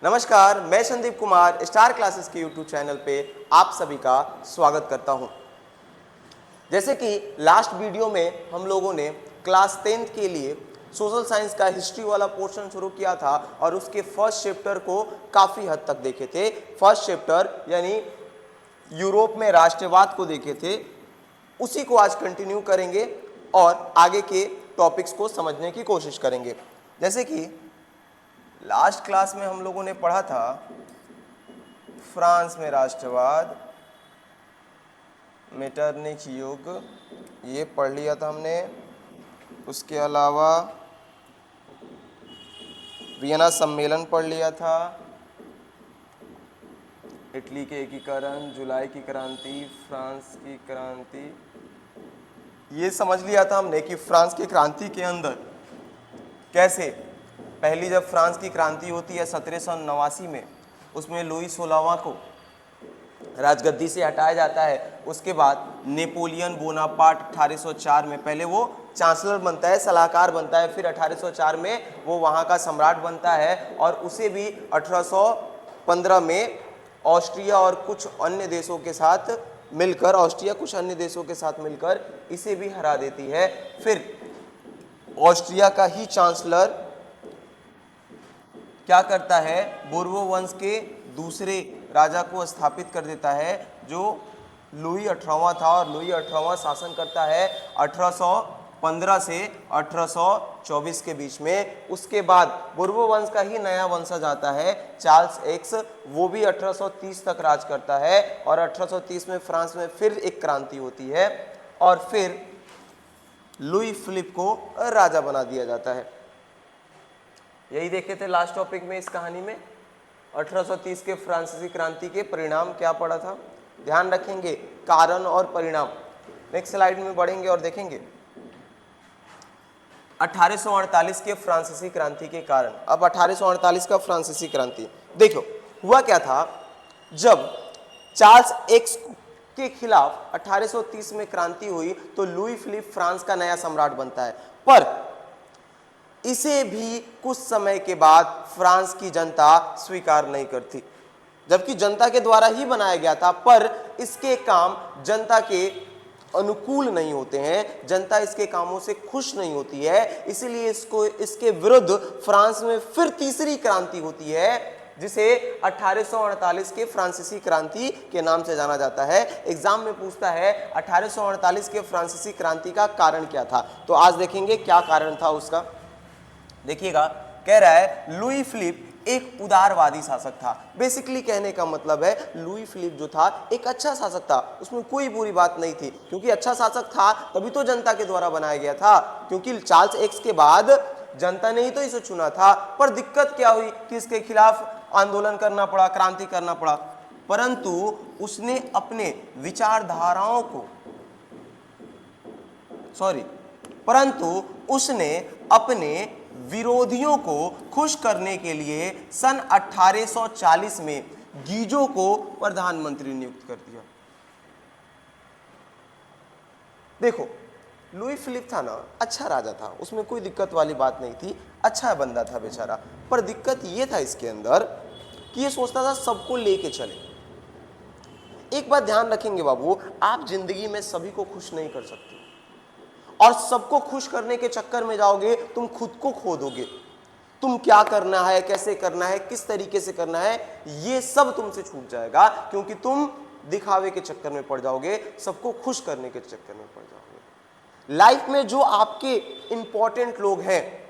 नमस्कार, मैं Sandeep Kumar star classes के यूट्यूब चैनल पे आप सभी का स्वागत करता हूं। जैसे कि लास्ट वीडियो में हम लोगों ने क्लास 10th के लिए सोशल साइंस का हिस्ट्री वाला पोर्शन शुरू किया था और उसके फर्स्ट चैप्टर को काफ़ी हद तक देखे थे। फर्स्ट चैप्टर यानी यूरोप में राष्ट्रवाद को देखे थे, उसी को आज कंटिन्यू करेंगे और आगे के टॉपिक्स को समझने की कोशिश करेंगे। जैसे कि लास्ट क्लास में हम लोगों ने पढ़ा था फ्रांस में राष्ट्रवाद, मेटरनिच युग, ये पढ़ लिया था हमने। उसके अलावा वियना सम्मेलन पढ़ लिया था, इटली के एकीकरण, जुलाई की क्रांति, फ्रांस की क्रांति, ये समझ लिया था हमने कि फ्रांस की क्रांति के अंदर कैसे पहली जब फ्रांस की क्रांति होती है 1789 में, उसमें लुई 16वां को राजगद्दी से हटाया जाता है। उसके बाद नेपोलियन बोनापार्ट 1804 में पहले वो चांसलर बनता है, सलाहकार बनता है, फिर 1804 में वो वहाँ का सम्राट बनता है और उसे भी 1815 में ऑस्ट्रिया और कुछ अन्य देशों के साथ मिलकर इसे भी हरा देती है। फिर ऑस्ट्रिया का ही चांसलर क्या करता है, बोर्बो वंश के दूसरे राजा को स्थापित कर देता है जो लुई 18वां था और लुई 18वां शासन करता है 1815 से 1824 के बीच में। उसके बाद बोर्बो वंश का ही नया वंशज आता है चार्ल्स एक्स, वो भी 1830 तक राज करता है और 1830 में फ्रांस में फिर एक क्रांति होती है और फिर लुई फिलिप को राजा बना दिया जाता है। यही देखे थे लास्ट टॉपिक में इस कहानी में। 1830 के फ्रांसीसी क्रांति के परिणाम क्या पड़ा था, ध्यान रखेंगे, कारण और परिणाम। नेक्स्ट स्लाइड में बढ़ेंगे और देखेंगे 1848 के फ्रांसीसी क्रांति के कारण। अब 1848 का फ्रांसीसी क्रांति देखो हुआ क्या था। जब चार्ल्स एक्स के खिलाफ 1830 में क्रांति हुई तो लुई फिलिप फ्रांस का नया सम्राट बनता है, पर इसे भी कुछ समय के बाद फ्रांस की जनता स्वीकार नहीं करती। जबकि जनता के द्वारा ही बनाया गया था, पर इसके काम जनता के अनुकूल नहीं होते हैं, जनता इसके कामों से खुश नहीं होती है, इसीलिए इसके विरुद्ध फ्रांस में फिर तीसरी क्रांति होती है जिसे 1848 के फ्रांसीसी क्रांति के नाम से जाना जाता है। एग्जाम में पूछता है 1848 के फ्रांसीसी क्रांति का कारण क्या था, तो आज देखेंगे क्या कारण था उसका। देखिएगा, कह रहा है लुई फिलिप एक उदारवादी शासक था। बेसिकली कहने का मतलब है लुई फिलिप जो था एक अच्छा शासक था, उसमें कोई बुरी बात नहीं थी, क्योंकि अच्छा शासक था तभी तो जनता के द्वारा बनाया गया था, क्योंकि चार्ल्स एक्स के बाद जनता ने ही तो इसे चुना था। पर दिक्कत क्या हुई कि इसके खिलाफ आंदोलन करना पड़ा, क्रांति करना पड़ा, परंतु उसने अपने विचारधाराओं को उसने अपने विरोधियों को खुश करने के लिए सन 1840 में गीजो को प्रधानमंत्री नियुक्त कर दिया। देखो, लुई फिलिप था ना, अच्छा राजा था, उसमें कोई दिक्कत वाली बात नहीं थी, अच्छा बंदा था बेचारा। पर दिक्कत ये था इसके अंदर कि ये सोचता था सबको लेके चले। एक बात ध्यान रखेंगे बाबू, आप जिंदगी में सभी को खुश नहीं कर सकते और सबको खुश करने के चक्कर में जाओगे तुम खुद को खो दोगे। तुम क्या करना है, कैसे करना है, किस तरीके से करना है, ये सब तुमसे छूट जाएगा, क्योंकि तुम दिखावे के चक्कर में पड़ जाओगे, सबको खुश करने के चक्कर में पड़ जाओगे। लाइफ में जो आपके इंपॉर्टेंट लोग हैं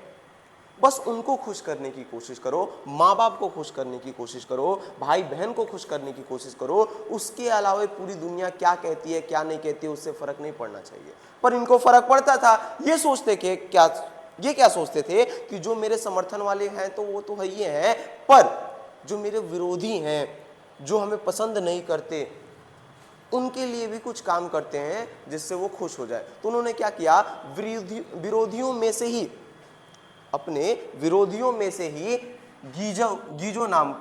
बस उनको खुश करने की कोशिश करो, माँ बाप को खुश करने की कोशिश करो, भाई बहन को खुश करने की कोशिश करो। उसके अलावा पूरी दुनिया क्या कहती है क्या नहीं कहती है उससे फर्क नहीं पड़ना चाहिए। पर इनको फर्क पड़ता था। ये क्या सोचते थे कि जो मेरे समर्थन वाले हैं तो वो तो है ही हैं, पर जो मेरे विरोधी हैं, जो हमें पसंद नहीं करते, उनके लिए भी कुछ काम करते हैं जिससे वो खुश हो जाए। तो उन्होंने क्या किया, अपने विरोधियों में से ही गीजो नाम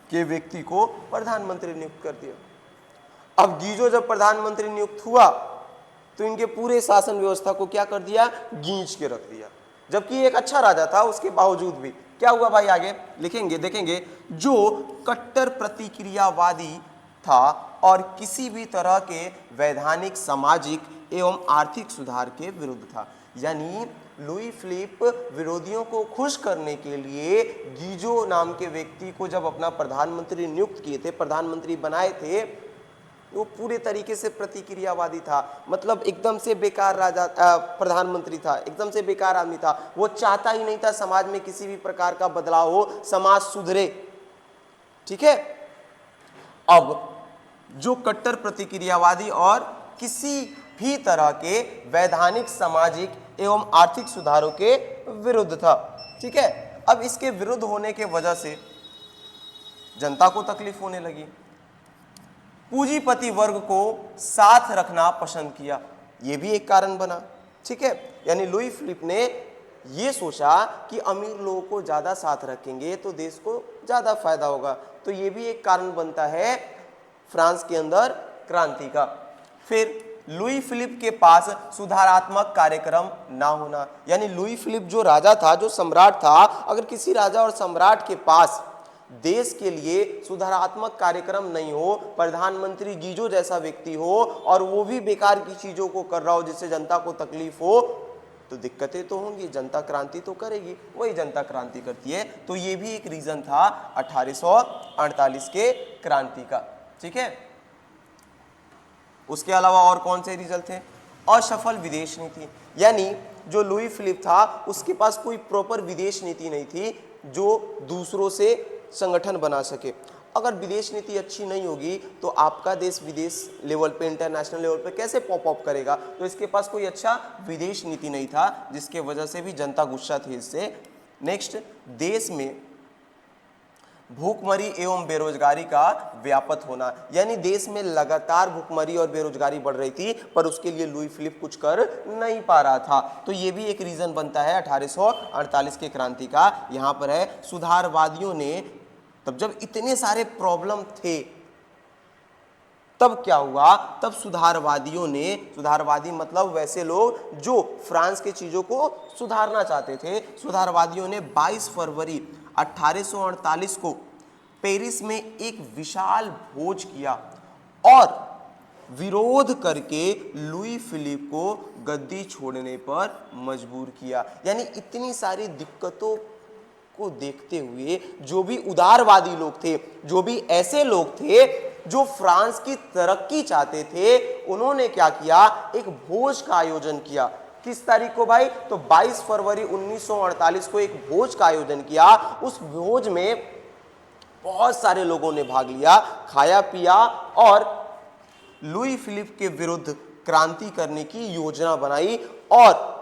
के व्यक्ति को प्रधानमंत्री नियुक्त कर दिया। अब गीजो जब प्रधानमंत्री नियुक्त हुआ तो इनके पूरे शासन व्यवस्था को क्या कर दिया, गींच के रख दिया। जबकि एक अच्छा राजा था, उसके बावजूद भी क्या हुआ भाई, आगे लिखेंगे देखेंगे, जो कट्टर प्रतिक्रियावादी था और किसी भी तरह के वैधानिक, सामाजिक एवं आर्थिक सुधार के विरुद्ध था। यानी लुई फिलिप विरोधियों को खुश करने के लिए गीजो नाम के व्यक्ति को जब अपना प्रधानमंत्री नियुक्त किए थे, प्रधानमंत्री बनाए थे, वो पूरे तरीके से प्रतिक्रियावादी था, मतलब एकदम से बेकार राजा प्रधानमंत्री था, एकदम से बेकार आदमी था। वो चाहता ही नहीं था समाज में किसी भी प्रकार का बदलाव हो, समाज सुधरे। ठीक है, अब जो कट्टर प्रतिक्रियावादी और किसी भी तरह के वैधानिक, सामाजिक एवं आर्थिक सुधारों के विरुद्ध था। ठीक है, अब इसके विरुद्ध होने के वजह से जनता को तकलीफ होने लगी, पूंजीपति वर्ग को साथ रखना पसंद किया, यह भी एक कारण बना। ठीक है, यानी लुई फिलिप ने ये सोचा कि अमीर लोगों को ज्यादा साथ रखेंगे तो देश को ज्यादा फायदा होगा, तो ये भी एक कारण बनता है फ्रांस के अंदर क्रांति का। फिर लुई फिलिप के पास सुधारात्मक कार्यक्रम ना होना, यानी लुई फिलिप जो राजा था, जो सम्राट था, अगर किसी राजा और सम्राट के पास देश के लिए सुधारात्मक कार्यक्रम नहीं हो, प्रधानमंत्री गीजो जैसा व्यक्ति हो और वो भी बेकार की चीजों को कर रहा हो जिससे जनता को तकलीफ हो, तो दिक्कतें तो होंगी, जनता क्रांति तो करेगी, वही जनता क्रांति करती है। तो ये भी एक रीजन था 1848 के क्रांति का। ठीक है, उसके अलावा और कौन से रीजन थे? असफल विदेश नीति, यानी जो लुई फिलिप था उसके पास कोई प्रॉपर विदेश नीति नहीं थी जो दूसरों से संगठन बना सके। अगर विदेश नीति अच्छी नहीं होगी तो आपका देश विदेश लेवल पे, इंटरनेशनल लेवल पे कैसे पॉप अप करेगा? तो इसके पास कोई अच्छा विदेश नीति नहीं था, जिसके वजह से भी जनता गुस्सा थी इससे। नेक्स्ट, देश में भूखमरी एवं बेरोजगारी का व्यापक होना, यानी देश में लगातार भूखमरी और बेरोजगारी बढ़ रही थी, पर उसके लिए लुई फिलिप कुछ कर नहीं पा रहा था। तो ये भी एक रीजन बनता है 1848 के क्रांति का। यहाँ पर है सुधारवादियों ने, तब जब इतने सारे प्रॉब्लम थे तब क्या हुआ, तब सुधारवादियों ने, सुधारवादी मतलब वैसे लोग जो फ्रांस के चीजों को सुधारना चाहते थे, सुधारवादियों ने 22 फरवरी 1848 को पेरिस में एक विशाल भोज किया और विरोध करके लुई फिलिप को गद्दी छोड़ने पर मजबूर किया। यानी इतनी सारी दिक्कतों को देखते हुए जो भी उदारवादी लोग थे, जो भी ऐसे लोग थे जो फ्रांस की तरक्की चाहते थे, उन्होंने क्या किया, एक भोज का आयोजन किया। किस तारीख को भाई? तो 22 फरवरी 1948 को एक भोज का आयोजन किया। उस भोज में बहुत सारे लोगों ने भाग लिया, खाया पिया और लुई फिलिप के विरुद्ध क्रांति करने की योजना बनाई और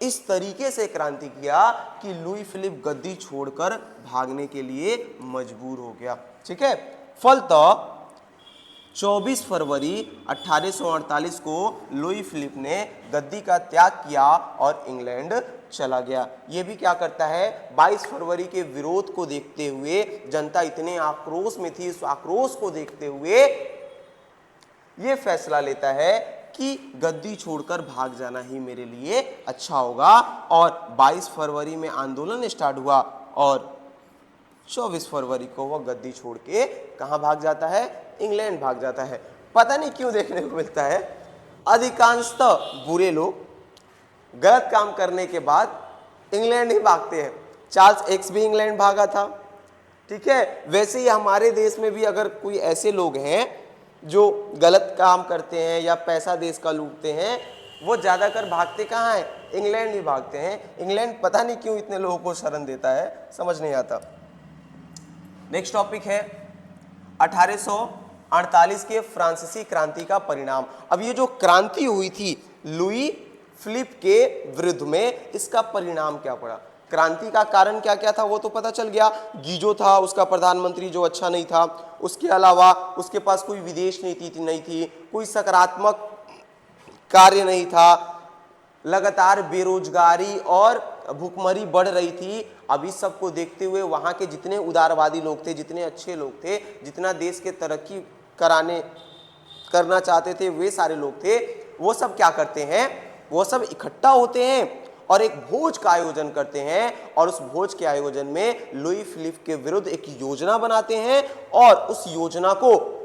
इस तरीके से क्रांति किया कि लुई फिलिप गद्दी छोड़कर भागने के लिए मजबूर हो गया। ठीक है, फलतः 24 फरवरी 1848 को लुई फिलिप ने गद्दी का त्याग किया और इंग्लैंड चला गया। ये भी क्या करता है, 22 फरवरी के विरोध को देखते हुए, जनता इतने आक्रोश में थी, इस आक्रोश को देखते हुए ये फैसला लेता है कि गद्दी छोड़कर भाग जाना ही मेरे लिए अच्छा होगा। और 22 फरवरी में आंदोलन स्टार्ट हुआ और 24 फरवरी को वह गद्दी छोड़ के कहां भाग जाता है? इंग्लैंड भाग जाता है। पता नहीं क्यों देखने को मिलता है अधिकांशतः बुरे लोग गलत काम करने के बाद इंग्लैंड ही भागते हैं। चार्ल्स एक्स भी इंग्लैंड भागा था। ठीक है, वैसे ही हमारे देश में भी अगर कोई ऐसे लोग हैं जो गलत काम करते हैं या पैसा देश का लूटते हैं, वो ज्यादातर भागते कहाँ हैं? इंग्लैंड ही भागते हैं। इंग्लैंड पता नहीं क्यों इतने लोगों को शरण देता है, समझ नहीं आता। नेक्स्ट टॉपिक है 1848 के फ्रांसीसी क्रांति का परिणाम। अब ये जो क्रांति हुई थी लुई फिलिप के विरुद्ध में, इसका परिणाम क्या पड़ा? क्रांति का कारण क्या क्या था वो तो पता चल गया। गीजो था उसका प्रधानमंत्री जो अच्छा नहीं था, उसके अलावा उसके पास कोई विदेश नीति नहीं थी, कोई सकारात्मक कार्य नहीं था, लगातार बेरोजगारी और भूखमरी बढ़ रही थी। अब इस सब को देखते हुए वहाँ के जितने उदारवादी लोग थे, जितने अच्छे लोग थे, जितना देश के तरक्की करना चाहते थे, वे सारे लोग थे, वो सब क्या करते हैं, वो सब इकट्ठा होते हैं और एक भोज का आयोजन करते हैं और उस भोज के आयोजन में लुई फिलिप के विरुद्ध एक योजना बनाते हैं और उस योजना को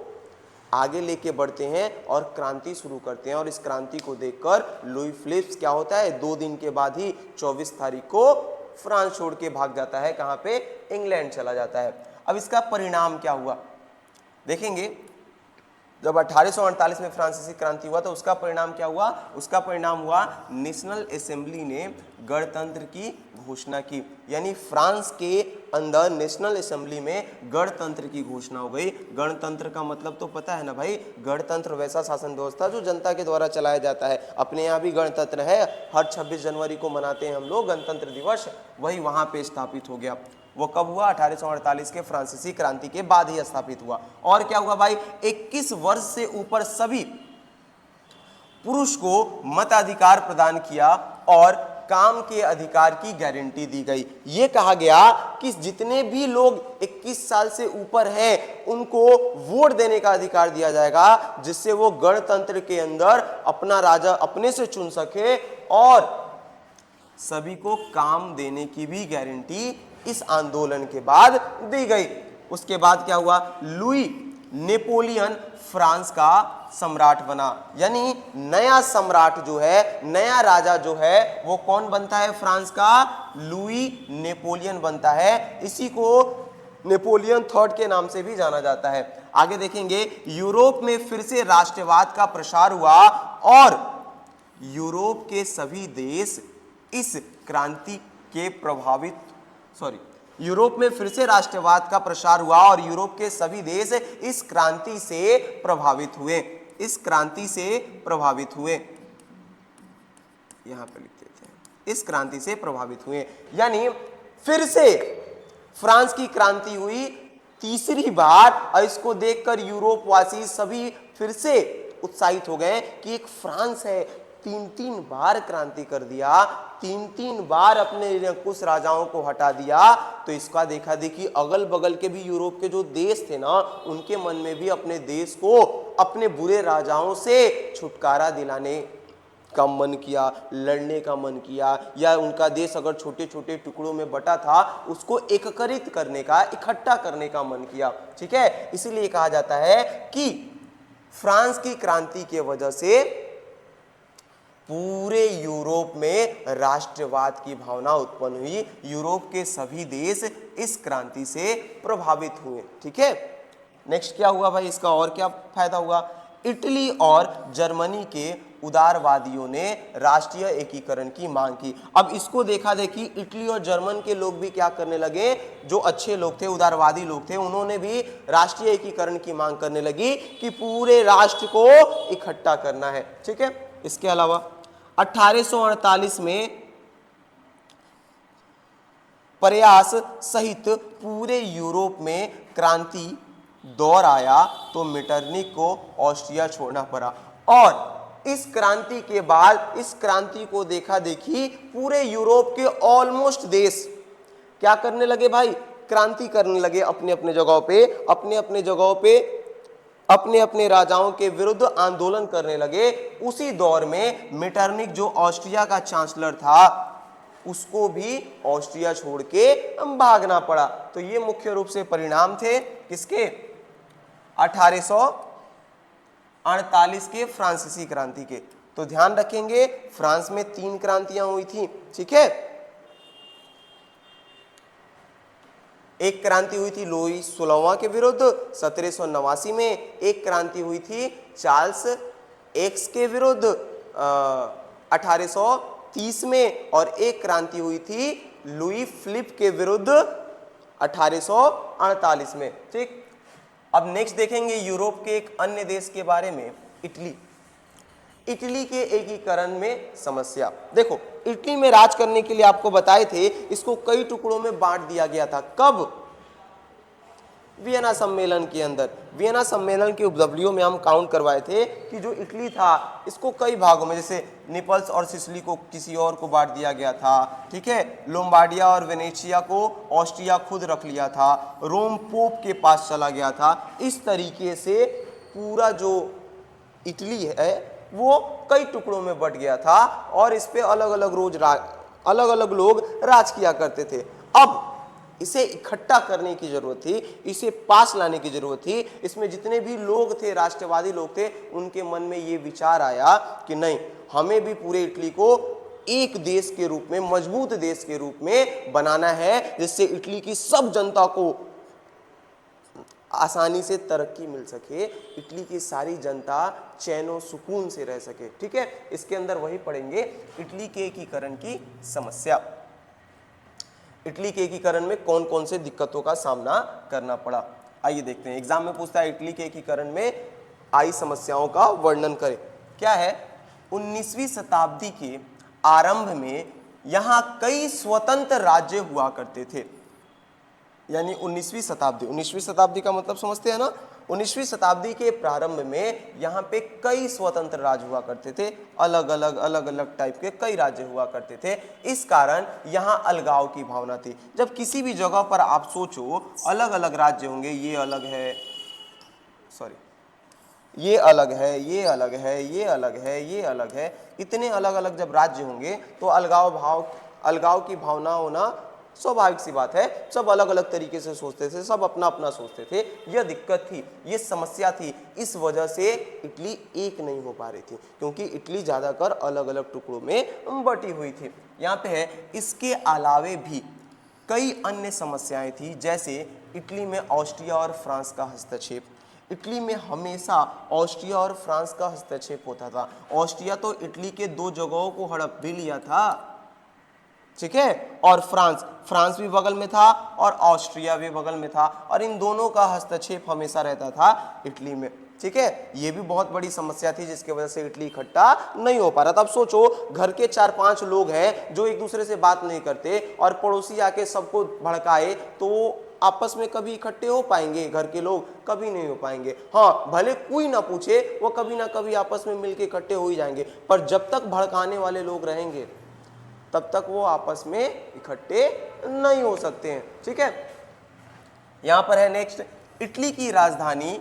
आगे लेके बढ़ते हैं और क्रांति शुरू करते हैं। और इस क्रांति को देखकर लुई फिलिप्स क्या होता है, 2 दिन के बाद ही 24 तारीख को फ्रांस छोड़ के भाग जाता है। कहां पे? इंग्लैंड चला जाता है। अब इसका परिणाम क्या हुआ देखेंगे। जब 1848 में फ्रांसीसी क्रांति हुआ तो उसका परिणाम क्या हुआ? उसका परिणाम हुआ नेशनल असेंबली ने गणतंत्र की घोषणा की, यानी फ्रांस के अंदर नेशनल असेंबली में गणतंत्र की घोषणा हो गई। गणतंत्र का मतलब तो पता है ना भाई, गणतंत्र वैसा शासन व्यवस्था जो जनता के द्वारा चलाया जाता है। अपने यहाँ भी गणतंत्र है, हर 26 जनवरी को मनाते हैं हम लोग गणतंत्र दिवस, वही वहाँ पे स्थापित हो गया। वो कब हुआ? 1848 के फ्रांसीसी क्रांति के बाद ही स्थापित हुआ। और क्या हुआ भाई? 21 वर्ष से ऊपर सभी पुरुष को मताधिकार प्रदान किया और काम के अधिकार की गारंटी दी गई। ये कहा गया कि जितने भी लोग 21 साल से ऊपर हैं उनको वोट देने का अधिकार दिया जाएगा, जिससे वो गणतंत्र के अंदर अपना राजा अपने से चुन सके और सभी को काम देने की भी गारंटी इस आंदोलन के बाद दी गई। उसके बाद क्या हुआ? लुई नेपोलियन फ्रांस का सम्राट बना, यानी नया सम्राट जो है, नया राजा जो है वो कौन बनता है? फ्रांस का लुई नेपोलियन बनता है। इसी को नेपोलियन थर्ड के नाम से भी जाना जाता है। आगे देखेंगे, यूरोप में फिर से राष्ट्रवाद का प्रसार हुआ और यूरोप के सभी देश इस क्रांति के यूरोप में फिर से राष्ट्रवाद का प्रसार हुआ और यूरोप के सभी देश इस क्रांति से प्रभावित हुए। इस क्रांति से प्रभावित हुए, यहां पे लिख देते हैं, इस क्रांति से प्रभावित हुए, यानी फिर से फ्रांस की क्रांति हुई तीसरी बार। और इसको देखकर यूरोप वासी सभी फिर से उत्साहित हो गए कि एक फ्रांस है, 3 बार क्रांति कर दिया, 3 बार अपने कुछ राजाओं को हटा दिया। तो इसका देखा देखी अगल बगल के भी यूरोप के जो देश थे ना, उनके मन में भी अपने देश को अपने बुरे राजाओं से छुटकारा दिलाने का मन किया, लड़ने का मन किया, या उनका देश अगर छोटे छोटे टुकड़ों में बटा था उसको एकत्रित करने का, इकट्ठा करने का मन किया। ठीक है, इसीलिए कहा जाता है कि फ्रांस की क्रांति के वजह से पूरे यूरोप में राष्ट्रवाद की भावना उत्पन्न हुई। यूरोप के सभी देश इस क्रांति से प्रभावित हुए। ठीक है, नेक्स्ट क्या हुआ भाई? इसका और क्या फायदा हुआ? इटली और जर्मनी के उदारवादियों ने राष्ट्रीय एकीकरण की मांग की। अब इसको देखा देखी इटली और जर्मन के लोग भी क्या करने लगे, जो अच्छे लोग थे, उदारवादी लोग थे, उन्होंने भी राष्ट्रीय एकीकरण की मांग करने लगी कि पूरे राष्ट्र को इकट्ठा करना है। ठीक है, इसके अलावा 1848 में प्रयास सहित पूरे यूरोप में क्रांति दौर आया तो मेटरनिक को ऑस्ट्रिया छोड़ना पड़ा। और इस क्रांति के बाद, इस क्रांति को देखा देखी पूरे यूरोप के ऑलमोस्ट देश क्या करने लगे भाई? क्रांति करने लगे अपने अपने जगहों पे, अपने अपने राजाओं के विरुद्ध आंदोलन करने लगे। उसी दौर में मेटरनिक जो ऑस्ट्रिया का चांसलर था उसको भी ऑस्ट्रिया छोड़ के भागना पड़ा। तो ये मुख्य रूप से परिणाम थे किसके? 1848 के फ्रांसीसी क्रांति के। तो ध्यान रखेंगे, फ्रांस में 3 क्रांतियां हुई थी। ठीक है, एक क्रांति हुई थी लुई 16वां के विरुद्ध 1789 में, एक क्रांति हुई थी चार्ल्स एक्स के विरुद्ध 1830 में, और एक क्रांति हुई थी लुई फिलिप के विरुद्ध 1848 में। ठीक, अब नेक्स्ट देखेंगे यूरोप के एक अन्य देश के बारे में, इटली। इटली के एकीकरण में समस्या। देखो, इटली में राज करने के लिए आपको बताए थे इसको कई टुकड़ों में बांट दिया गया था। कब? वियना सम्मेलन के अंदर। वियना सम्मेलन के उपलब्धियों में हम काउंट करवाए थे कि जो इटली था इसको कई भागों में, जैसे नेपल्स और सिसिली को किसी और को बांट दिया गया था। ठीक है, लोम्बार्डिया और वेनेशिया को ऑस्ट्रिया खुद रख लिया था, रोम पोप के पास चला गया था। इस तरीके से पूरा जो इटली है वो कई टुकड़ों में बट गया था और इस पे अलग अलग अलग अलग लोग राज किया करते थे। अब इसे इकट्ठा करने की जरूरत थी, इसे पास लाने की जरूरत थी। इसमें जितने भी लोग थे, राष्ट्रवादी लोग थे, उनके मन में ये विचार आया कि नहीं, हमें भी पूरे इटली को एक देश के रूप में, मजबूत देश के रूप में बनाना है, जिससे इटली की सब जनता को आसानी से तरक्की मिल सके, इटली की सारी जनता चैन और सुकून से रह सके। ठीक है, इसके अंदर वही पढ़ेंगे, इटली के एकीकरण की समस्या। इटली के एकीकरण में कौन कौन से दिक्कतों का सामना करना पड़ा, आइए देखते हैं। एग्जाम में पूछता है इटली के एकीकरण में आई समस्याओं का वर्णन करें। क्या है, 19वीं शताब्दी के आरंभ में यहां कई स्वतंत्र राज्य हुआ करते थे। यानी 19वीं शताब्दी का मतलब समझते हैं ना, 19वीं शताब्दी के प्रारंभ में यहाँ पे कई स्वतंत्र राज्य हुआ करते थे, अलग अलग टाइप के कई राज्य हुआ करते थे। इस कारण यहाँ अलगाव की भावना थी। जब किसी भी जगह पर आप सोचो अलग अलग राज्य होंगे, ये अलग है, ये अलग है, ये अलग है, ये अलग है, ये अलग है, इतने अलग अलग जब राज्य होंगे तो अलगाव की भावना होना स्वाभाविक सी बात है। सब अलग अलग तरीके से सोचते थे, सब अपना अपना सोचते थे। यह दिक्कत थी, ये समस्या थी। इस वजह से इटली एक नहीं हो पा रही थी, क्योंकि इटली ज़्यादातर अलग अलग टुकड़ों में बटी हुई थी। यहाँ पे है, इसके अलावे भी कई अन्य समस्याएं थी, जैसे इटली में ऑस्ट्रिया और फ्रांस का हस्तक्षेप। इटली में हमेशा ऑस्ट्रिया और फ्रांस का हस्तक्षेप होता था। ऑस्ट्रिया तो इटली के 2 जगहों को हड़प भी लिया था, ठीक है, और फ्रांस भी बगल में था और ऑस्ट्रिया भी बगल में था, और इन दोनों का हस्तक्षेप हमेशा रहता था इटली में। ठीक है, ये भी बहुत बड़ी समस्या थी, जिसकी वजह से इटली इकट्ठा नहीं हो पा रहा था। अब सोचो, घर के 4-5 लोग हैं जो एक दूसरे से बात नहीं करते और पड़ोसी आके सबको भड़काए, तो आपस में कभी इकट्ठे हो पाएंगे? घर के लोग कभी नहीं हो पाएंगे। हाँ, भले कोई ना पूछे, वो कभी ना कभी आपस में मिलके इकट्ठे हो ही जाएंगे, पर जब तक भड़काने वाले लोग रहेंगे तब तक वो आपस में इकट्ठे नहीं हो सकते हैं। ठीक है, यहां पर है नेक्स्ट, इटली की राजधानी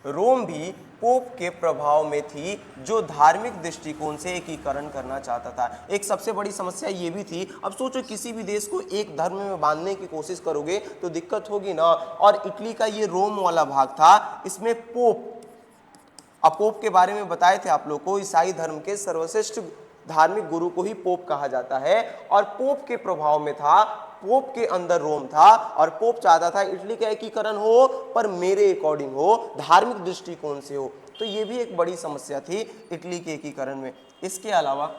रोम भी पोप के प्रभाव में थी, जो धार्मिक दृष्टिकोण से एकीकरण करना चाहता था। एक सबसे बड़ी समस्या ये भी थी। अब सोचो, किसी भी देश को एक धर्म में बांधने की कोशिश करोगे तो दिक्कत होगी ना। और इटली का ये रोम वाला भाग था, इसमें पोप के बारे में बताए थे आप लोग को, ईसाई धर्म के सर्वश्रेष्ठ धार्मिक गुरु को ही पोप कहा जाता है, और पोप के प्रभाव में था, पोप के अंदर रोम था, और पोप चाहता था इटली का एकीकरण हो, पर मेरे अकॉर्डिंग हो, धार्मिक दृष्टिकोण से हो। तो ये भी एक बड़ी समस्या थी इटली के एकीकरण में। इसके अलावा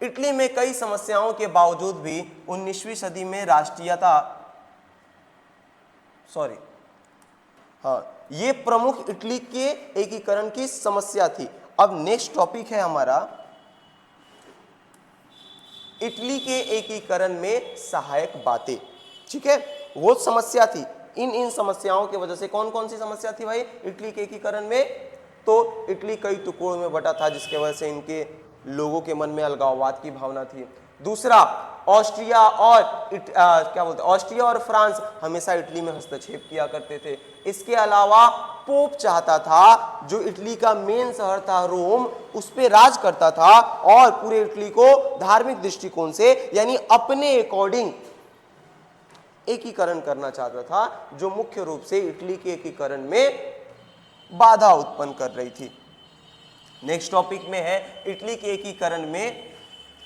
इटली में कई समस्याओं के बावजूद भी 19वीं सदी में ये प्रमुख इटली के एकीकरण की समस्या थी। अब नेक्स्ट टॉपिक है हमारा, इटली के एकीकरण में सहायक बातें। ठीक है, वो समस्या थी। इन समस्याओं की वजह से, कौन कौन सी समस्या थी भाई इटली के एकीकरण में? तो इटली कई टुकड़ों में बटा था, जिसके वजह से इनके लोगों के मन में अलगाववाद की भावना थी। दूसरा, ऑस्ट्रिया और फ्रांस हमेशा इटली में हस्तक्षेप किया करते थे। इसके अलावा पोप चाहता था, जो इटली का मेन शहर था रोम, उस पे राज करता था, और पूरे इटली को धार्मिक दृष्टिकोण से, यानी अपने अकॉर्डिंग एकीकरण करना चाहता था, जो मुख्य रूप से इटली के एकीकरण में बाधा उत्पन्न कर रही थी। नेक्स्ट टॉपिक में है, इटली के एकीकरण में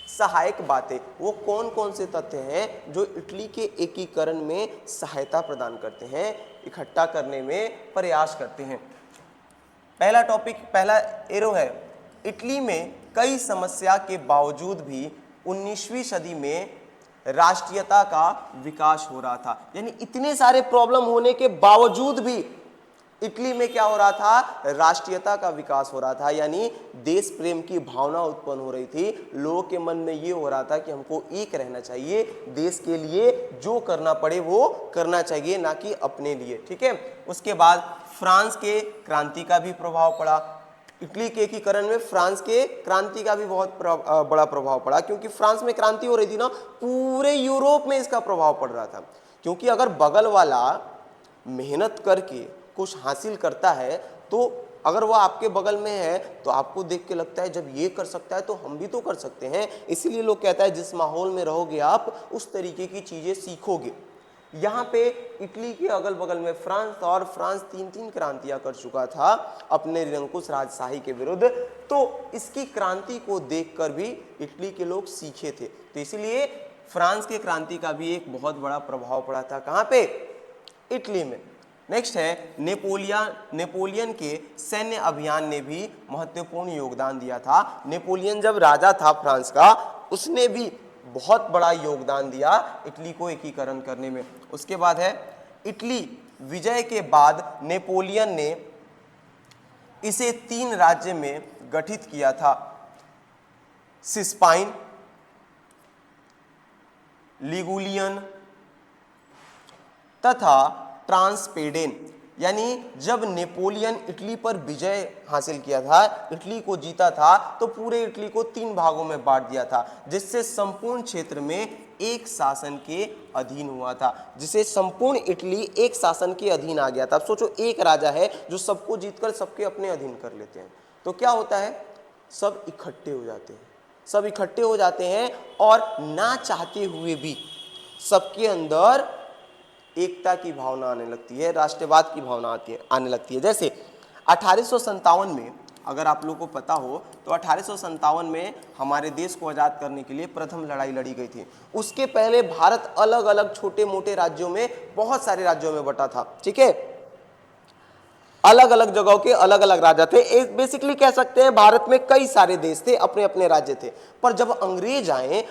सहायक बातें। वो कौन कौन से तथ्य हैं जो इटली के एकीकरण में सहायता प्रदान करते हैं, इकट्ठा करने में प्रयास करते हैं? पहला एरो है, इटली में कई समस्या के बावजूद भी 19वीं सदी में राष्ट्रीयता का विकास हो रहा था। यानी इतने सारे प्रॉब्लम होने के बावजूद भी इटली में क्या हो रहा था? राष्ट्रीयता का विकास हो रहा था, यानी देश प्रेम की भावना उत्पन्न हो रही थी। लोगों के मन में ये हो रहा था कि हमको एक रहना चाहिए, देश के लिए जो करना पड़े वो करना चाहिए, ना कि अपने लिए। ठीक है, उसके बाद फ्रांस के क्रांति का भी प्रभाव पड़ा। इटली के एकीकरण में फ्रांस के क्रांति का भी बहुत बड़ा प्रभाव पड़ा, क्योंकि फ्रांस में क्रांति हो रही थी ना, पूरे यूरोप में इसका प्रभाव पड़ रहा था। क्योंकि अगर बगल वाला मेहनत करके कुछ हासिल करता है तो अगर वो आपके बगल में है तो आपको देख के लगता है जब ये कर सकता है तो हम भी तो कर सकते हैं। इसीलिए लोग कहता है जिस माहौल में रहोगे आप उस तरीके की चीजें सीखोगे। यहाँ पे इटली के अगल बगल में फ्रांस था और फ्रांस 3 क्रांतियां कर चुका था अपने निरंकुश राजशाही के विरुद्ध, तो इसकी क्रांति को देखकर भी इटली के लोग सीखे थे। तो इसीलिए फ्रांस के क्रांति का भी एक बहुत बड़ा प्रभाव पड़ा था। कहाँ पे? इटली में। नेक्स्ट है नेपोलियन के सैन्य अभियान ने भी महत्वपूर्ण योगदान दिया था। नेपोलियन जब राजा था फ्रांस का, उसने भी बहुत बड़ा योगदान दिया इटली को एकीकरण करने में। उसके बाद है इटली विजय के बाद नेपोलियन ने इसे 3 राज्य में गठित किया था, सिस्पाइन, लिगुलियन तथा ट्रांसपेडेन। यानी जब नेपोलियन इटली पर विजय हासिल किया था, इटली को जीता था, तो पूरे इटली को 3 भागों में बांट दिया था, जिससे संपूर्ण क्षेत्र में एक शासन के अधीन हुआ था, जिसे संपूर्ण इटली एक शासन के अधीन आ गया था। अब सोचो, एक राजा है जो सबको जीतकर सबके अपने अधीन कर लेते हैं, तो क्या होता है? सब इकट्ठे हो जाते हैं, सब इकट्ठे हो जाते हैं और ना चाहते हुए भी सबके अंदर एकता की भावना आने लगती है, राष्ट्रवाद की भावना आने लगती है। जैसे 1857 में, अगर आप लोगों को पता हो तो 1857 में हमारे देश को आज़ाद करने के लिए प्रथम लड़ाई लड़ी गई थी। उसके पहले भारत अलग अलग छोटे मोटे राज्यों में, बहुत सारे राज्यों में बटा था, ठीक है। अलग अलग जगहों के अलग अलग राजा थे। एक बेसिकली कह सकते हैं भारत में कई सारे देश थे, अपने अपने राज्य थे। पर जब अंग्रेज आए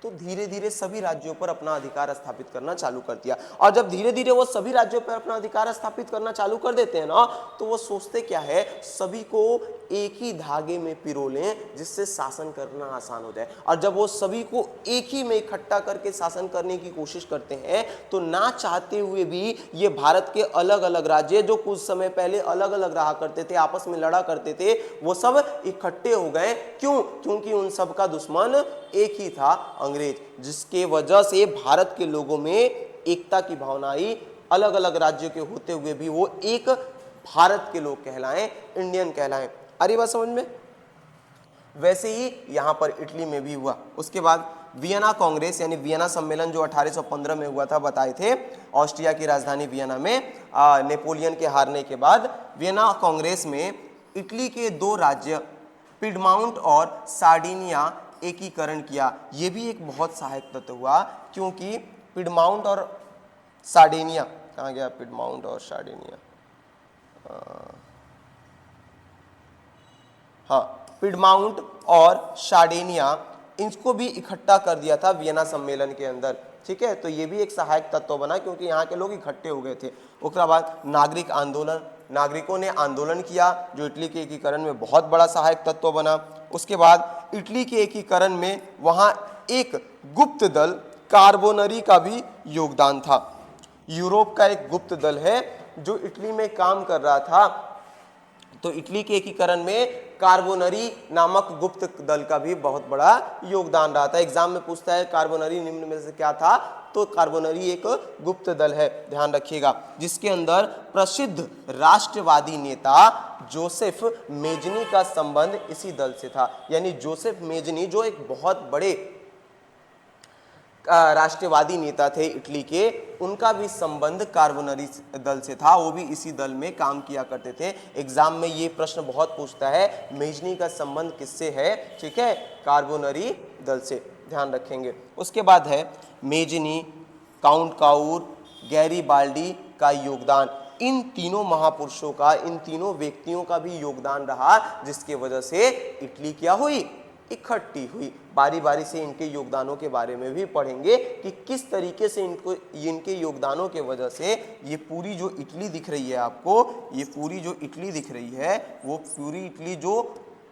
तो धीरे धीरे सभी राज्यों पर अपना अधिकार स्थापित करना चालू कर दिया। और जब धीरे धीरे वो सभी राज्यों पर अपना अधिकार स्थापित करना चालू कर देते हैं ना, तो वो सोचते क्या है, सभी को एक ही धागे में पिरो लें जिससे शासन करना आसान हो जाए। और जब वो सभी को एक ही में इकट्ठा करके शासन करने की कोशिश करते हैं, तो ना चाहते हुए भी ये भारत के अलग अलग राज्य जो कुछ समय पहले अलग अलग रहा करते थे, आपस में लड़ा करते थे, वो सब इकट्ठे हो गए। क्यों? क्योंकि उन सब का दुश्मन एक ही था, अंग्रेज, जिसके वजह से भारत के लोगों में एकता की भावना आई। अलग अलग राज्यों के होते हुए भी वो एक भारत के लोग कहलाएं, इंडियन कहलाएं। अरे बात समझ में? वैसे ही यहां पर इटली में भी हुआ। उसके बाद वियना कांग्रेस यानी वियना सम्मेलन जो 1815 में हुआ था, बताए थे, ऑस्ट्रिया की राजधानी वियना में नेपोलियन के हारने के बाद वियना कांग्रेस में इटली के 2 राज्य पिडमाउंट और सार्डिनिया एकीकरण किया। यह भी एक बहुत सहायक तत्व हुआ, क्योंकि पिडमाउंट और सार्डिनिया, कहाँ गया पिडमाउंट और सार्डिनिया, हाँ, पिडमाउंट और सार्डिनिया, इनको भी इकट्ठा कर दिया था वियना सम्मेलन के अंदर, ठीक है। तो ये भी एक सहायक तत्व बना, क्योंकि यहाँ के लोग इकट्ठे हो गए थे। उसके बाद नागरिक आंदोलन, नागरिकों ने आंदोलन किया जो इटली के एकीकरण में बहुत बड़ा सहायक तत्व बना। उसके बाद इटली के एकीकरण में वहाँ एक गुप्त दल कार्बोनरी का भी योगदान था। यूरोप का एक गुप्त दल है जो इटली में काम कर रहा था, तो इटली के एकीकरण में कार्बोनरी नामक गुप्त दल का भी बहुत बड़ा योगदान रहा था। एग्जाम में पूछता है कार्बोनरी निम्न में से क्या था, तो कार्बोनरी एक गुप्त दल है, ध्यान रखिएगा, जिसके अंदर प्रसिद्ध राष्ट्रवादी नेता जोसेफ मेजनी का संबंध इसी दल से था। यानी जोसेफ मेजनी जो एक बहुत बड़े राष्ट्रवादी नेता थे इटली के, उनका भी संबंध कार्बोनरी दल से था, वो भी इसी दल में काम किया करते थे। एग्जाम में ये प्रश्न बहुत पूछता है, मेजनी का संबंध किससे है, ठीक है, कार्बोनरी दल से, ध्यान रखेंगे। उसके बाद है मेजनी, काउंट काउर, गैरीबाल्डी का योगदान। इन तीनों महापुरुषों का, इन तीनों व्यक्तियों का भी योगदान रहा, जिसके वजह से इटली क्या हुई, इकट्ठी हुई। बारी बारी से इनके योगदानों के बारे में भी पढ़ेंगे कि किस तरीके से इनके योगदानों के वजह से ये पूरी जो इटली दिख रही है आपको, ये पूरी जो इटली दिख रही है, वो पूरी इटली जो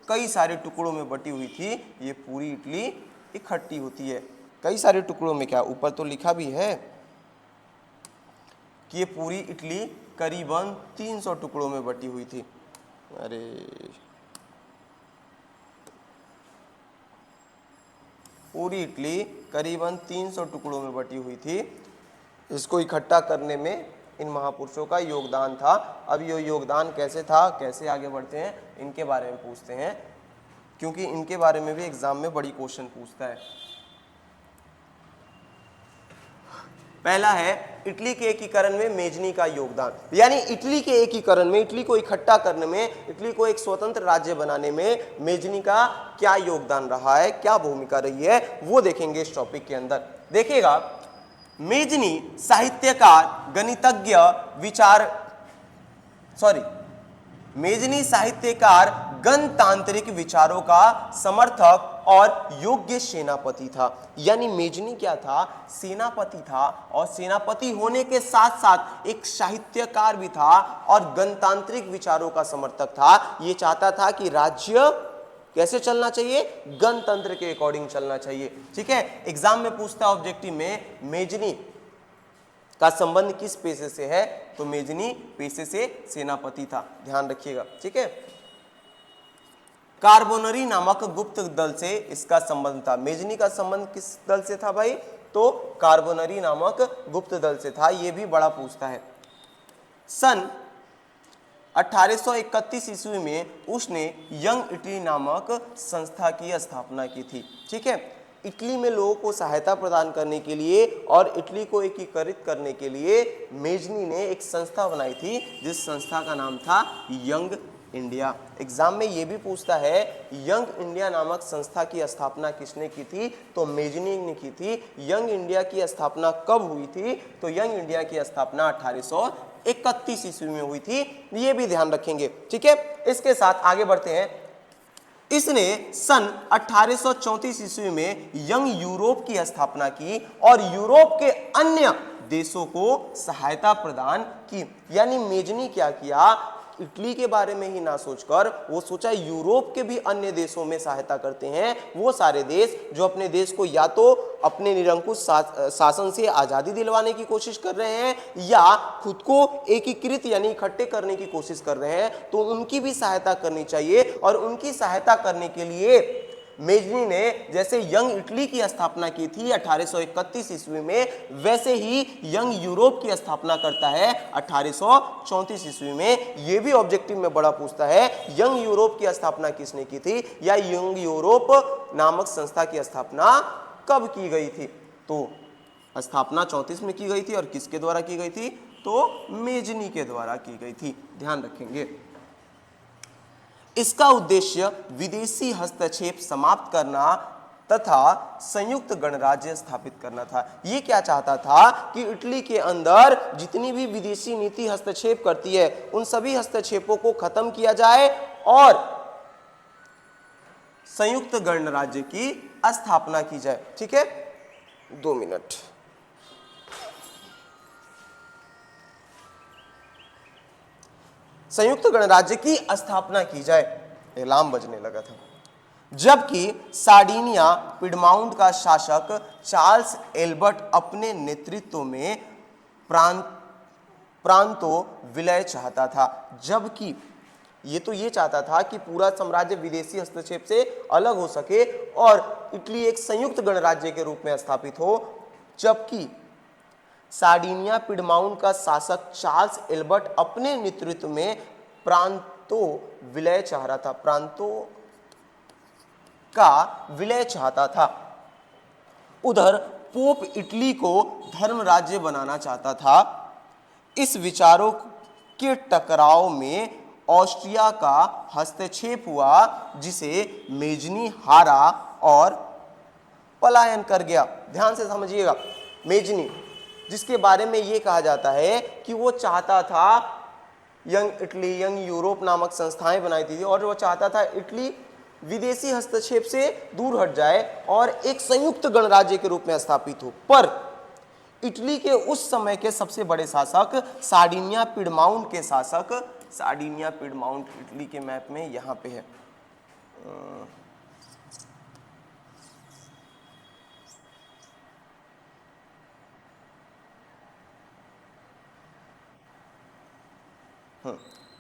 कई सारे टुकड़ों में बटी हुई थी, ये पूरी इटली इकट्ठी होती है। कई सारे टुकड़ों में, क्या ऊपर तो लिखा भी है कि ये पूरी इटली करीबन 300 टुकड़ों में बटी हुई थी। अरे पूरी इटली करीबन 300 टुकड़ों में बटी हुई थी। इसको इकट्ठा करने में इन महापुरुषों का योगदान था। अब ये योगदान कैसे था, कैसे आगे बढ़ते हैं, इनके बारे में पूछते हैं, क्योंकि इनके बारे में भी एग्जाम में बड़ी क्वेश्चन पूछता है। पहला है इटली के एकीकरण में मेजनी का योगदान, यानी इटली के एकीकरण में, इटली को इकट्ठा करने में, इटली को एक स्वतंत्र राज्य बनाने में मेजनी का क्या योगदान रहा है, क्या भूमिका रही है, वो देखेंगे इस टॉपिक के अंदर। देखिएगा, मेजनी साहित्यकार, गणितज्ञ, मेजनी साहित्यकार, गणतांत्रिक विचारों का समर्थक और योग्य सेनापति था। यानी मेजनी क्या था, सेनापति था, और सेनापति होने के साथ साथ एक साहित्यकार भी था और गणतांत्रिक विचारों का समर्थक था। ये चाहता था कि राज्य कैसे चलना चाहिए, गणतंत्र के अकॉर्डिंग चलना चाहिए। ठीक है, एग्जाम में पूछता है ऑब्जेक्टिव में, मेजनी का संबंध किस पेशे से है, तो मेजनी पेशे से सेनापति था, ध्यान रखिएगा। ठीक है, कार्बोनरी नामक गुप्त दल से इसका संबंध था। मेजनी का संबंध किस दल से था भाई, तो कार्बोनरी नामक गुप्त दल से था। यह भी बड़ा पूछता है। सन 1831 ईस्वी में उसने यंग इटली नामक संस्था की स्थापना की थी। ठीक है, इटली में लोगों को सहायता प्रदान करने के लिए और इटली को एकीकृत करने के लिए मेजनी ने एक संस्था बनाई थी, जिस संस्था का नाम था यंग इंडिया। एग्जाम में ये भी पूछता है, यंग इंडिया नामक संस्था की स्थापना किसने की थी, तो मेजनी ने की थी। यंग इंडिया की स्थापना कब हुई थी, तो यंग इंडिया की स्थापना 1831 ईस्वी में हुई थी। ये भी ध्यान रखेंगे। ठीक है, इसके साथ आगे बढ़ते हैं। इसने सन 1834 ईस्वी में यंग यूरोप की स्थापना की और यूरोप के अन्य देशों को सहायता प्रदान की। यानी मेजनी क्या किया, इटली के बारे में ही ना सोचकर वो सोचा यूरोप के भी अन्य देशों में सहायता करते हैं, वो सारे देश जो अपने देश को या तो अपने निरंकुश शासन से आज़ादी दिलवाने की कोशिश कर रहे हैं या खुद को एकीकृत यानी इकट्ठे करने की कोशिश कर रहे हैं, तो उनकी भी सहायता करनी चाहिए। और उनकी सहायता करने के लिए मेजनी ने जैसे यंग इटली की स्थापना की थी 1831 ईस्वी में, वैसे ही यंग यूरोप की स्थापना करता है 1834 ईस्वी में। यह भी ऑब्जेक्टिव में बड़ा पूछता है, यंग यूरोप की स्थापना किसने की थी, या यंग यूरोप नामक संस्था की स्थापना कब की गई थी, तो स्थापना 34 में की गई थी। और किसके द्वारा की गई थी, तो मेजनी के द्वारा की गई थी, ध्यान रखेंगे। इसका उद्देश्य विदेशी हस्तक्षेप समाप्त करना तथा संयुक्त गणराज्य स्थापित करना था। ये क्या चाहता था कि इटली के अंदर जितनी भी विदेशी नीति हस्तक्षेप करती है, उन सभी हस्तक्षेपों को खत्म किया जाए और संयुक्त गणराज्य की स्थापना की जाए। ठीक है, 2 मिनट। संयुक्त गणराज्य की स्थापना की जाए, अलार्म बजने लगा था। जबकि सार्डिनिया पिडमाउंट का शासक चार्ल्स एल्बर्ट अपने नेतृत्व में प्रांतों विलय चाहता था। जबकि ये चाहता था कि पूरा साम्राज्य विदेशी हस्तक्षेप से अलग हो सके और इटली एक संयुक्त गणराज्य के रूप में स्थापित हो। जबकि सार्डिनिया पिडमाउंट का शासक चार्ल्स एल्बर्ट अपने नेतृत्व में प्रांतों विलय चाह रहा था, प्रांतों का विलय चाहता था। उधर पोप इटली को धर्म राज्य बनाना चाहता था। इस विचारों के टकराव में ऑस्ट्रिया का हस्तक्षेप हुआ, जिसे मेजनी हारा और पलायन कर गया। ध्यान से समझिएगा, मेजनी जिसके बारे में ये कहा जाता है कि वो चाहता था यंग इटली, यंग यूरोप नामक संस्थाएं बनाई थी और वो चाहता था इटली विदेशी हस्तक्षेप से दूर हट जाए और एक संयुक्त गणराज्य के रूप में स्थापित हो। पर इटली के उस समय के सबसे बड़े शासक सार्डिनिया पिडमाउंट के शासक, सार्डिनिया पिडमाउंट इटली के मैप में यहाँ पे है,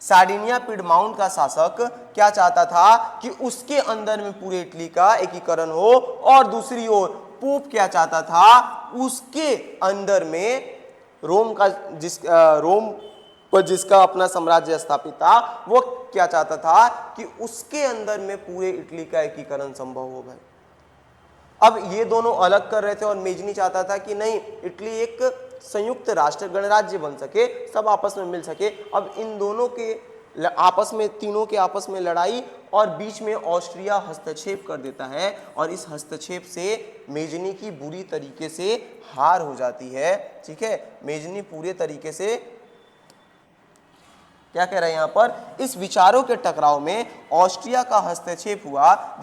सार्डिनिया पिडमाउंट का शासक क्या चाहता था कि उसके अंदर में पूरे इटली का एकीकरण हो, और दूसरी ओर पोप क्या चाहता था, उसके अंदर में रोम पर जिसका अपना साम्राज्य स्थापित था, वो क्या चाहता था कि उसके अंदर में पूरे इटली का एकीकरण संभव हो भाई। अब ये दोनों अलग कर रहे थे और मेजनी चाहता था कि नहीं, इटली एक संयुक्त राष्ट्र गणराज्य बन सके, सब आपस में मिल सके। अब इन दोनों के आपस में, तीनों के आपस में लड़ाई, और बीच में ऑस्ट्रिया हस्तक्षेप कर देता है, और इस हस्तक्षेप से मेजनी की बुरी तरीके से हार हो जाती है। ठीक है, मेजनी पूरे तरीके से क्या कह रहे हैं यहाँ पर, इस विचारों के टकराव में ऑस्ट्रिया का हस्तक्षेप हुआ,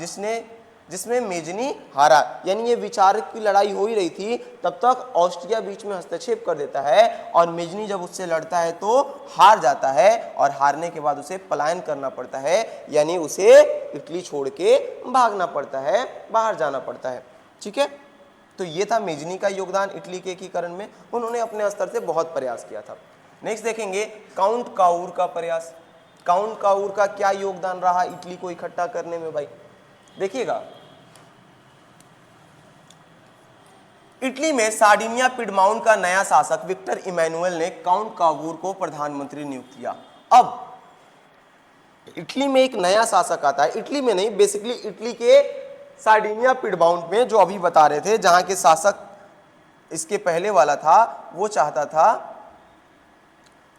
जिसमें मेजनी हारा। यानी ये विचार की लड़ाई हो ही रही थी, तब तक ऑस्ट्रिया बीच में हस्तक्षेप कर देता है, और मेजनी जब उससे लड़ता है तो हार जाता है, और हारने के बाद उसे पलायन करना पड़ता है, यानी उसे इटली छोड़ के भागना पड़ता है, बाहर जाना पड़ता है। ठीक है, तो ये था मेजनी का योगदान इटली के एकीकरण में। उन्होंने अपने स्तर से बहुत प्रयास किया था। नेक्स्ट देखेंगे काउंट काउर का प्रयास। काउंट काउर का क्या योगदान रहा इटली को इकट्ठा करने में भाई, देखिएगा। इटली में सार्डिनिया पिडमाउंट का नया शासक विक्टर इमैनुअल ने काउंट कावूर को प्रधानमंत्री नियुक्त किया। अब इटली में एक नया शासक आता है, इटली में नहीं, बेसिकली इटली के सार्डिनिया पिडमाउंट में, जो अभी बता रहे थे, जहां के शासक इसके पहले वाला था, वो चाहता था,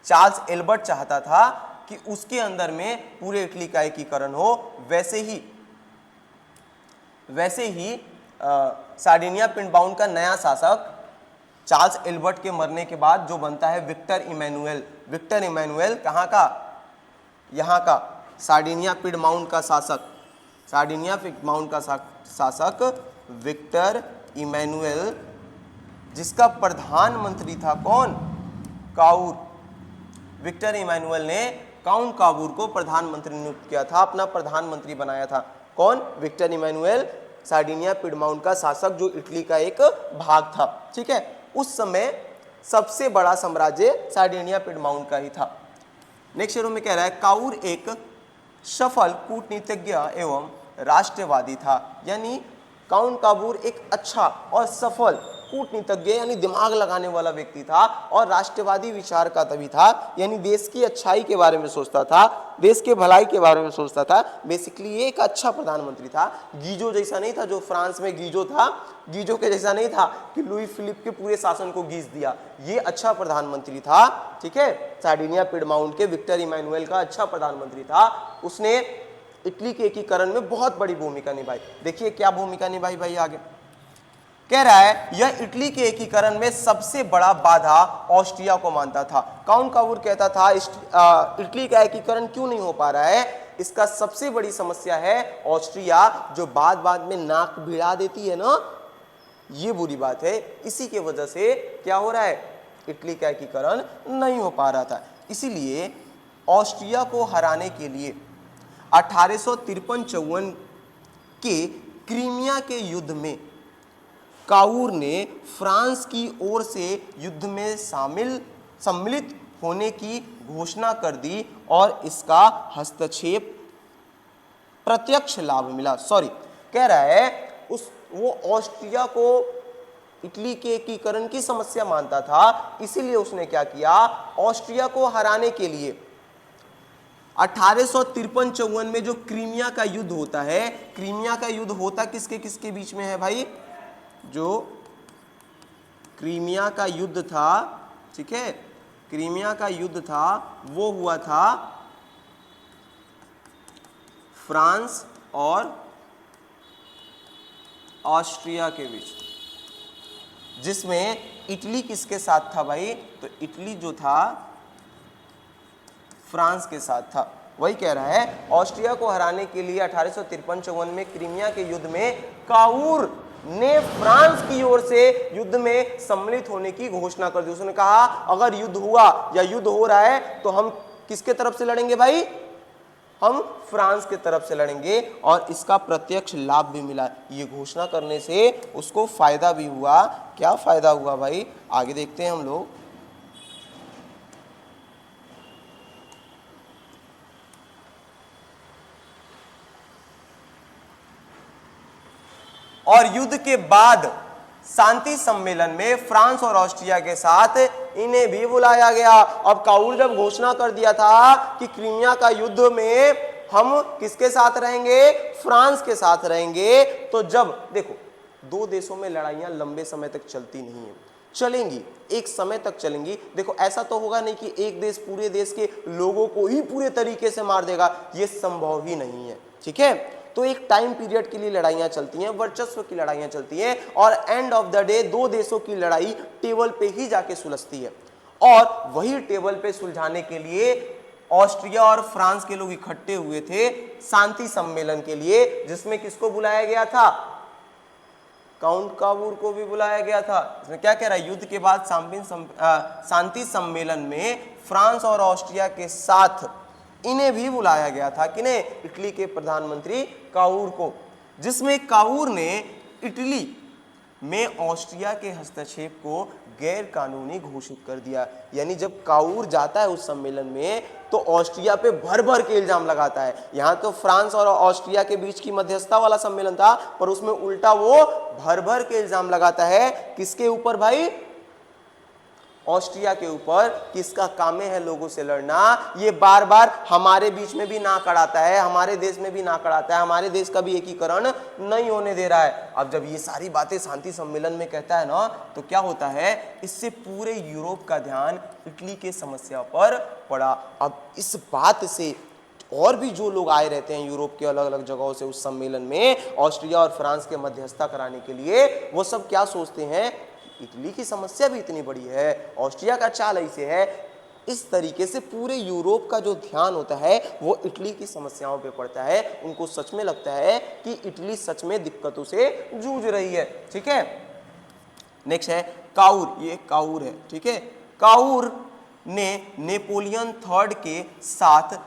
चार्ल्स एल्बर्ट चाहता था कि उसके अंदर में पूरे इटली का एकीकरण हो। वैसे ही सार्डिनिया पिडमाउंट का नया शासक चार्ल्स एल्बर्ट के मरने के बाद जो बनता है विक्टर इमैनुअल। विक्टर इमैनुअल कहाँ का, यहाँ का सार्डिनिया पिडमाउंट का शासक, सार्डिनिया पिडमाउंट का शासक विक्टर इमैनुअल, जिसका प्रधानमंत्री था कौन, काउर। विक्टर इमैनुअल ने काउंट कावूर को प्रधानमंत्री नियुक्त किया था, अपना प्रधानमंत्री बनाया था। कौन, विक्टर इमैनुअल, सार्डिनिया पिडमाउंट का शासक, जो इटली का एक भाग था। ठीक है, उस समय सबसे बड़ा साम्राज्य सार्डिनिया पिडमाउंट का ही था। नेक्स्ट शेरो में कह रहा है काउर एक सफल कूटनीतिज्ञ एवं राष्ट्रवादी था। यानी काउंट कावूर एक अच्छा और सफल कूटनीतिज्ञ यानी दिमाग लगाने वाला व्यक्ति था, और राष्ट्रवादी विचार का तभी था, यानी देश की अच्छाई के बारे में सोचता था, देश के भलाई के बारे में सोचता था। बेसिकली ये एक अच्छा प्रधानमंत्री था। गीजो जैसा नहीं था, जो फ्रांस में गीजो था, गीजो के जैसा नहीं था कि लुई फिलिप के पूरे शासन को गीज दिया। ये अच्छा प्रधानमंत्री था। ठीक है, सार्डिनिया पिडमाउंट के विक्टर इमैनुअल का अच्छा प्रधानमंत्री था। उसने इटली के एकीकरण में बहुत बड़ी भूमिका निभाई। देखिए क्या भूमिका निभाई भाई, आगे कह रहा है यह इटली के एकीकरण में सबसे बड़ा बाधा ऑस्ट्रिया को मानता था। काउंट कावूर कहता था इटली का एकीकरण क्यों नहीं हो पा रहा है, इसका सबसे बड़ी समस्या है ऑस्ट्रिया, जो बाद में नाक भिड़ा देती है ना, ये बुरी बात है। इसी के वजह से क्या हो रहा है, इटली का एकीकरण नहीं हो पा रहा था। इसीलिए ऑस्ट्रिया को हराने के लिए 1853-54 के क्रीमिया के युद्ध में काउर ने फ्रांस की ओर से युद्ध में सम्मिलित होने की घोषणा कर दी, और इसका हस्तक्षेप प्रत्यक्ष लाभ मिला। कह रहा है वो ऑस्ट्रिया को इटली के एकीकरण की समस्या मानता था, इसीलिए उसने क्या किया, ऑस्ट्रिया को हराने के लिए 1853-54 में जो क्रीमिया का युद्ध होता है, क्रीमिया का युद्ध होता किसके किसके बीच में है भाई, जो क्रीमिया का युद्ध था, ठीक है, क्रीमिया का युद्ध था, वो हुआ था फ्रांस और ऑस्ट्रिया के बीच, जिसमें इटली किसके साथ था भाई, तो इटली जो था फ्रांस के साथ था। वही कह रहा है ऑस्ट्रिया को हराने के लिए 1853-54 में क्रीमिया के युद्ध में काउर ने फ्रांस की ओर से युद्ध में सम्मिलित होने की घोषणा कर दी। उसने कहा अगर युद्ध हुआ या युद्ध हो रहा है तो हम किसके तरफ से लड़ेंगे भाई, हम फ्रांस के तरफ से लड़ेंगे, और इसका प्रत्यक्ष लाभ भी मिला। ये घोषणा करने से उसको फायदा भी हुआ। क्या फायदा हुआ भाई, आगे देखते हैं हम लोग। और युद्ध के बाद शांति सम्मेलन में फ्रांस और ऑस्ट्रिया के साथ इन्हें भी बुलाया गया। अब काउर जब घोषणा कर दिया था कि क्रीमिया का युद्ध में हम किसके साथ रहेंगे, फ्रांस के साथ रहेंगे, तो जब देखो दो देशों में लड़ाइयां लंबे समय तक चलती नहीं है, चलेंगी, एक समय तक चलेंगी। देखो ऐसा तो होगा नहीं कि एक देश पूरे देश के लोगों को ही पूरे तरीके से मार देगा, ये संभव ही नहीं है, ठीक है। तो एक टाइम पीरियड के लिए लड़ाइयां चलती हैं, वर्चस्व की लड़ाइयां चलती हैं, और एंड ऑफ द डे दो देशों की लड़ाई टेबल पे ही जाके सुलझती है। और वही टेबल पे सुलझाने के लिए ऑस्ट्रिया और फ्रांस के लोग इकट्ठे हुए थे शांति सम्मेलन के लिए, जिसमें किसको बुलाया गया था, काउंट काबूर को भी बुलाया गया था। इसमें क्या कह रहा है, युद्ध के बाद शांति सम्मेलन में फ्रांस और ऑस्ट्रिया के साथ इन्हें भी बुलाया गया था, किन्हें, इटली के प्रधानमंत्री काउर को, जिसमें काउर ने इटली में ऑस्ट्रिया के हस्तक्षेप को गैर कानूनी घोषित कर दिया। यानी जब काउर जाता है उस सम्मेलन में तो ऑस्ट्रिया पे भर भर के इल्जाम लगाता है। यहाँ तो फ्रांस और ऑस्ट्रिया के बीच की मध्यस्थता वाला सम्मेलन था, पर उसमें उल्टा वो भर भर के इल्जाम लगाता है किसके ऊपर भाई, ऑस्ट्रिया के ऊपर, किसका काम है लोगों से लड़ना। ये बार बार हमारे बीच में भी ना कड़ाता है, हमारे देश में भी ना कड़ाता है, हमारे देश का भी एकीकरण नहीं होने दे रहा है। अब जब ये सारी बातें शांति सम्मेलन में कहता है ना, तो क्या होता है, इससे पूरे यूरोप का ध्यान इटली के समस्या पर पड़ा। अब इस बात से और भी जो लोग आए रहते हैं यूरोप के अलग अलग जगहों से उस सम्मेलन में ऑस्ट्रिया और फ्रांस के मध्यस्थता कराने के लिए, वो सब क्या सोचते हैं, इटली की समस्या भी इतनी बड़ी है, ऑस्ट्रिया का चाल ऐसे है। इस तरीके से पूरे यूरोप का जो ध्यान होता है वो इटली की समस्याओं पे पड़ता है। उनको सच में लगता है कि इटली सच में दिक्कतों से जूझ रही है, ठीक है। नेक्स्ट है काउर, ये काउर है, ठीक है। काउर ने नेपोलियन थर्ड के साथ,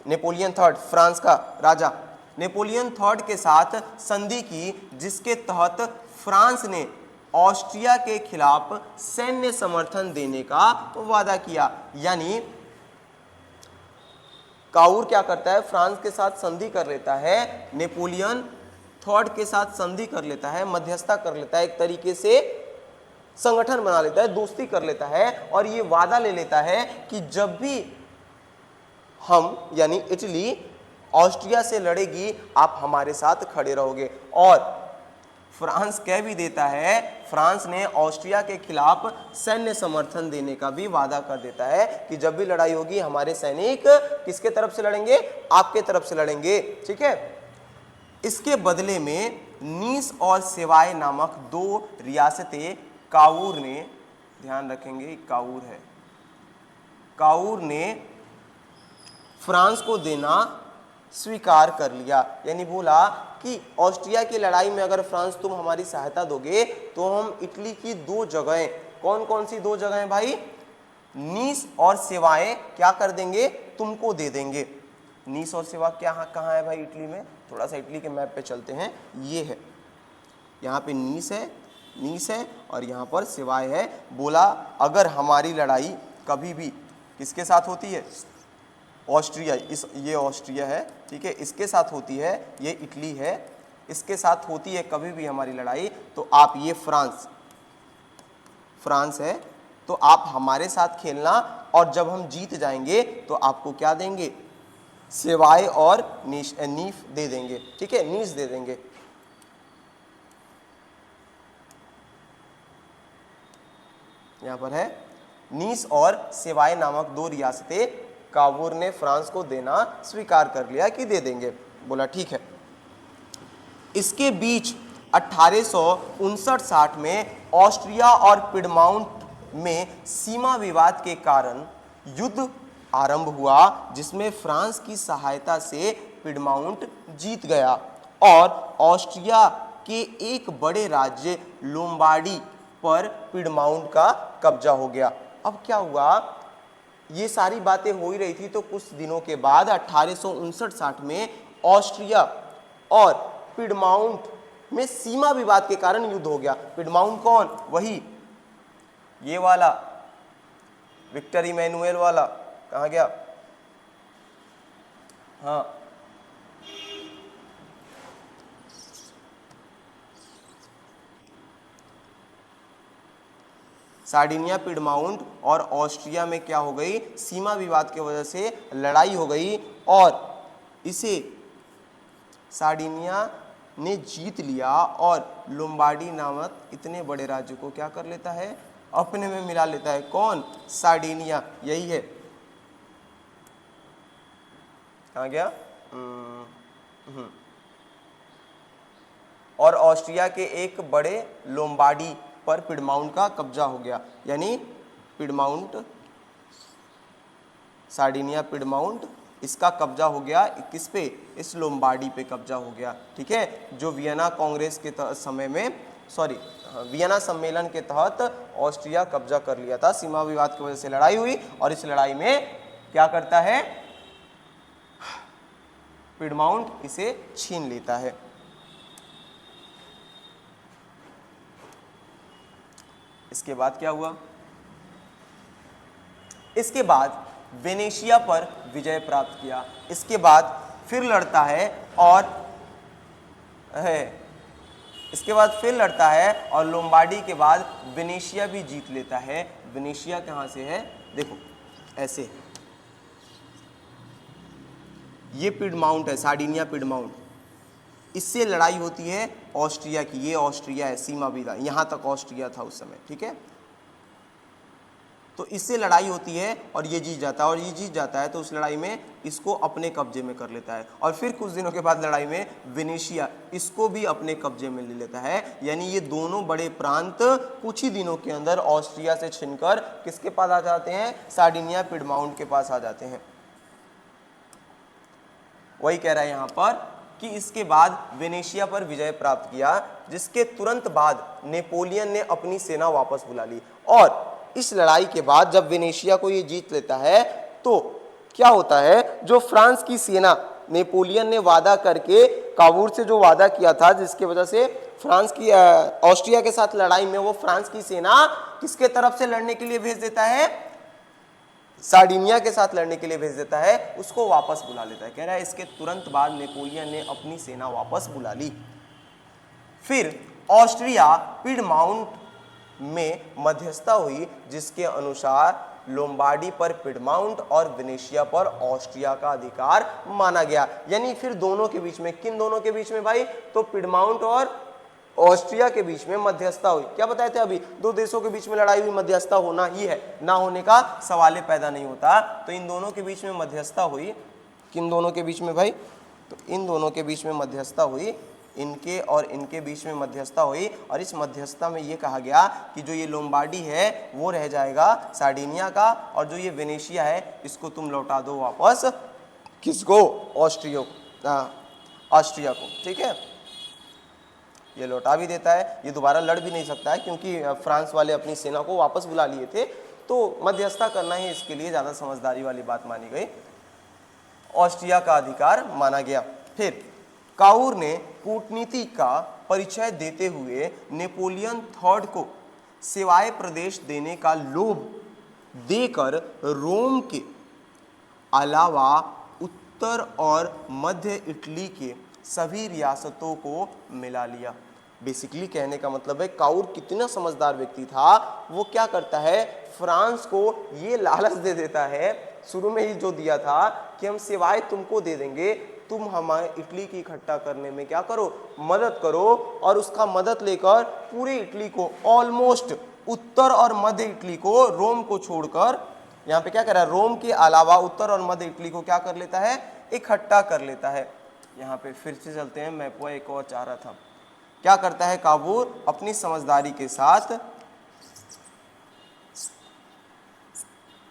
नेपोलियन थर्ड फ्रांस का राजा, नेपोलियन थर्ड के साथ संधि की, जिसके तहत फ्रांस ने ऑस्ट्रिया के खिलाफ सैन्य समर्थन देने का वादा किया। यानी काउर क्या करता है, फ्रांस के साथ संधि कर लेता है, नेपोलियन थर्ड के साथ संधि कर लेता है, मध्यस्थता कर लेता है, एक तरीके से संगठन बना लेता है, दोस्ती कर लेता है, और ये वादा ले लेता है कि जब भी हम यानी इटली ऑस्ट्रिया से लड़ेगी आप हमारे साथ खड़े रहोगे। और फ्रांस कह भी देता है, फ्रांस ने ऑस्ट्रिया के खिलाफ सैन्य समर्थन देने का भी वादा कर देता है कि जब भी लड़ाई होगी हमारे सैनिक किसके तरफ से लड़ेंगे, आपके तरफ से लड़ेंगे, ठीक है। इसके बदले में नीस और सेवाय नामक दो रियासतें काउर ने, ध्यान रखेंगे काउर है, काउर ने फ्रांस को देना स्वीकार कर लिया। यानी बोला कि ऑस्ट्रिया की लड़ाई में अगर फ्रांस तुम हमारी सहायता दोगे तो हम इटली की दो जगहें, कौन कौन सी दो जगहें भाई, नीस और सेवाएं क्या कर देंगे, तुमको दे देंगे। नीस और सेवा क्या कहाँ है भाई इटली में, थोड़ा सा इटली के मैप पे चलते हैं, ये है, यहाँ पे नीस है और यहाँ पर सेवाएं है। बोला अगर हमारी लड़ाई कभी भी किसके साथ होती है, ऑस्ट्रिया, ये ऑस्ट्रिया है, ठीक है, इसके साथ होती है, ये इटली है, इसके साथ होती है कभी भी हमारी लड़ाई, तो आप ये फ्रांस है, तो आप हमारे साथ खेलना, और जब हम जीत जाएंगे तो आपको क्या देंगे, सेवाएं और नीफ दे देंगे, ठीक है, नीस दे देंगे। यहाँ पर है नीस और सेवाएं नामक दो रियासतें काउर ने फ्रांस को देना स्वीकार कर लिया कि दे देंगे। बोला ठीक है। इसके बीच 1859-60 में ऑस्ट्रिया और पिडमाउंट में सीमा विवाद के कारण युद्ध आरंभ हुआ, जिसमें फ्रांस की सहायता से पिडमाउंट जीत गया और ऑस्ट्रिया के एक बड़े राज्य लोम्बार्डी पर पिडमाउंट का कब्जा हो गया। अब क्या हुआ, ये सारी बातें हो ही रही थी, तो कुछ दिनों के बाद 1859-60 में ऑस्ट्रिया और पिडमाउंट में सीमा विवाद के कारण युद्ध हो गया। पिडमाउंट कौन, वही ये वाला विक्टर इमैनुएल वाला, कहाँ गया, हाँ, सार्डिनिया पिडमाउंट और ऑस्ट्रिया में क्या हो गई, सीमा विवाद की वजह से लड़ाई हो गई और इसे सार्डिनिया ने जीत लिया और लोम्बार्डी नामक इतने बड़े राज्य को क्या कर लेता है, अपने में मिला लेता है। कौन, सार्डिनिया, यही है। कहाँ गया, और ऑस्ट्रिया के एक बड़े लोम्बार्डी पर पिडमाउंट का कब्जा हो गया, यानी पिडमाउंट, सार्डिनिया पिडमाउंट, इसका कब्जा हो गया किस पे, इस लोम्बार्डी पे कब्जा हो गया। ठीक है, जो वियना कांग्रेस के समय में, सॉरी वियना सम्मेलन के तहत ऑस्ट्रिया कब्जा कर लिया था। सीमा विवाद की वजह से लड़ाई हुई और इस लड़ाई में क्या करता है, पिडमाउंट इसे छीन लेता है। इसके बाद क्या हुआ, इसके बाद वेनेशिया पर विजय प्राप्त किया। इसके बाद फिर लड़ता है और लोम्बार्डी के बाद वेनेशिया भी जीत लेता है। वेनेशिया कहाँ से है, देखो ऐसे, ये पिडमाउंट है, सार्डिनिया पिडमाउंट, इससे लड़ाई होती है ऑस्ट्रिया की, ये ऑस्ट्रिया है, सीमा विदा, यहाँ तक ऑस्ट्रिया था उस समय। ठीक है, तो इससे लड़ाई होती है और ये जीत जाता है, और ये जीत जाता है तो उस लड़ाई में इसको अपने कब्जे में कर लेता है, और फिर कुछ दिनों के बाद लड़ाई में वेनेशिया इसको भी अपने कब्जे में ले लेता है। यानी ये दोनों बड़े प्रांत कुछ ही दिनों के अंदर ऑस्ट्रिया से छीनकर किसके पास आ जाते हैं, सार्डिनिया पिडमाउंट के पास आ जाते हैं। वही कह रहा है यहाँ पर कि इसके बाद वेनेशिया पर विजय प्राप्त किया, जिसके तुरंत बाद नेपोलियन ने अपनी सेना वापस बुला ली। और इस लड़ाई के बाद जब वेनेशिया को ये जीत लेता है तो क्या होता है, जो फ्रांस की सेना नेपोलियन ने वादा करके काबूल से जो वादा किया था, जिसकी वजह से फ्रांस की ऑस्ट्रिया के साथ लड़ाई में वो फ्रांस की सेना किसके तरफ से लड़ने के लिए भेज देता है, सार्डिनिया के साथ लड़ने के लिए भेज देता है, उसको वापस बुला लेता है। कह रहा है इसके तुरंत बाद नेपोलियन ने अपनी सेना वापस बुला ली। फिर ऑस्ट्रिया पिडमाउंट में मध्यस्थता हुई, जिसके अनुसार लोम्बार्डी पर पिडमाउंट और वेनेशिया पर ऑस्ट्रिया का अधिकार माना गया। यानी फिर दोनों के बीच में, किन दोनों के बीच में भाई, तो पिडमाउंट और ऑस्ट्रिया के बीच में मध्यस्थता हुई। क्या बताए थे अभी, दो देशों के बीच में लड़ाई हुई, मध्यस्थता होना ही है, ना होने का सवाल पैदा नहीं होता। तो इन दोनों के बीच में मध्यस्थता हुई, किन दोनों के बीच में भाई, तो इन दोनों के बीच में मध्यस्थता हुई, इनके और इनके बीच में मध्यस्थता हुई। और इस मध्यस्थता में ये कहा गया कि जो ये लोम्बार्डी है वो रह जाएगा सार्डिनिया का, और जो ये वेनेशिया है इसको तुम लौटा दो वापस, किसको, ऑस्ट्रिया को। ठीक है, ये लौटा भी देता है, ये दोबारा लड़ भी नहीं सकता है क्योंकि फ्रांस वाले अपनी सेना को वापस बुला लिए थे, तो मध्यस्थता करना ही इसके लिए ज़्यादा समझदारी वाली बात मानी गई, ऑस्ट्रिया का अधिकार माना गया। फिर काउर ने कूटनीति का परिचय देते हुए नेपोलियन थर्ड को सेवाए प्रदेश देने का लोभ देकर रोम के अलावा उत्तर और मध्य इटली के सभी रियासतों को मिला लिया। बेसिकली कहने का मतलब है काउर कितना समझदार व्यक्ति था, वो क्या करता है, फ्रांस को ये लालच दे देता है, शुरू में ही जो दिया था कि हम सेवाएं तुमको दे देंगे, तुम हमारे इटली की इकट्ठा करने में क्या करो, मदद करो, और उसका मदद लेकर पूरी इटली को, ऑलमोस्ट उत्तर और मध्य इटली को, रोम को छोड़कर, यहाँ पे क्या कर रहा है, रोम के अलावा उत्तर और मध्य इटली को क्या कर लेता है, इकट्ठा कर लेता है। यहाँ पे फिर से चलते हैं, मैं वो एक और चाह रहा था, क्या करता है काबूर अपनी समझदारी के साथ,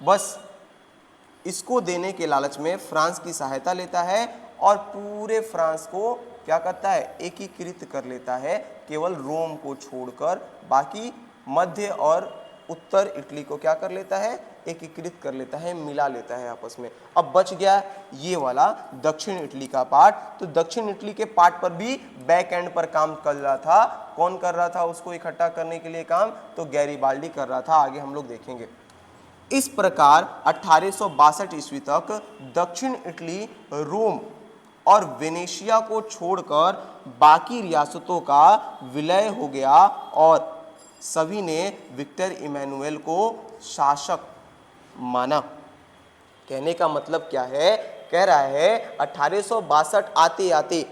बस इसको देने के लालच में फ्रांस की सहायता लेता है और पूरे फ्रांस को क्या करता है, एकीकृत कर लेता है, केवल रोम को छोड़कर बाकी मध्य और उत्तर इटली को क्या कर लेता है, एकीकृत कर लेता है, मिला लेता है आपस में। अब बच गया ये वाला दक्षिण इटली का पार्ट। तो दक्षिण इटली के पार्ट पर भी बैक एंड पर काम कर रहा था, कौन कर रहा था उसको इकट्ठा करने के लिए काम, तो गैरीबाल्डी कर रहा था, आगे हम लोग देखेंगे। इस प्रकार 1862 ईस्वी तक दक्षिण इटली रोम और वेनेशिया को छोड़कर बाकी रियासतों का विलय हो गया और सभी ने विक्टर इमैनुएल को शासक माना। कहने का मतलब क्या है, कह रहा है 1862 आते आते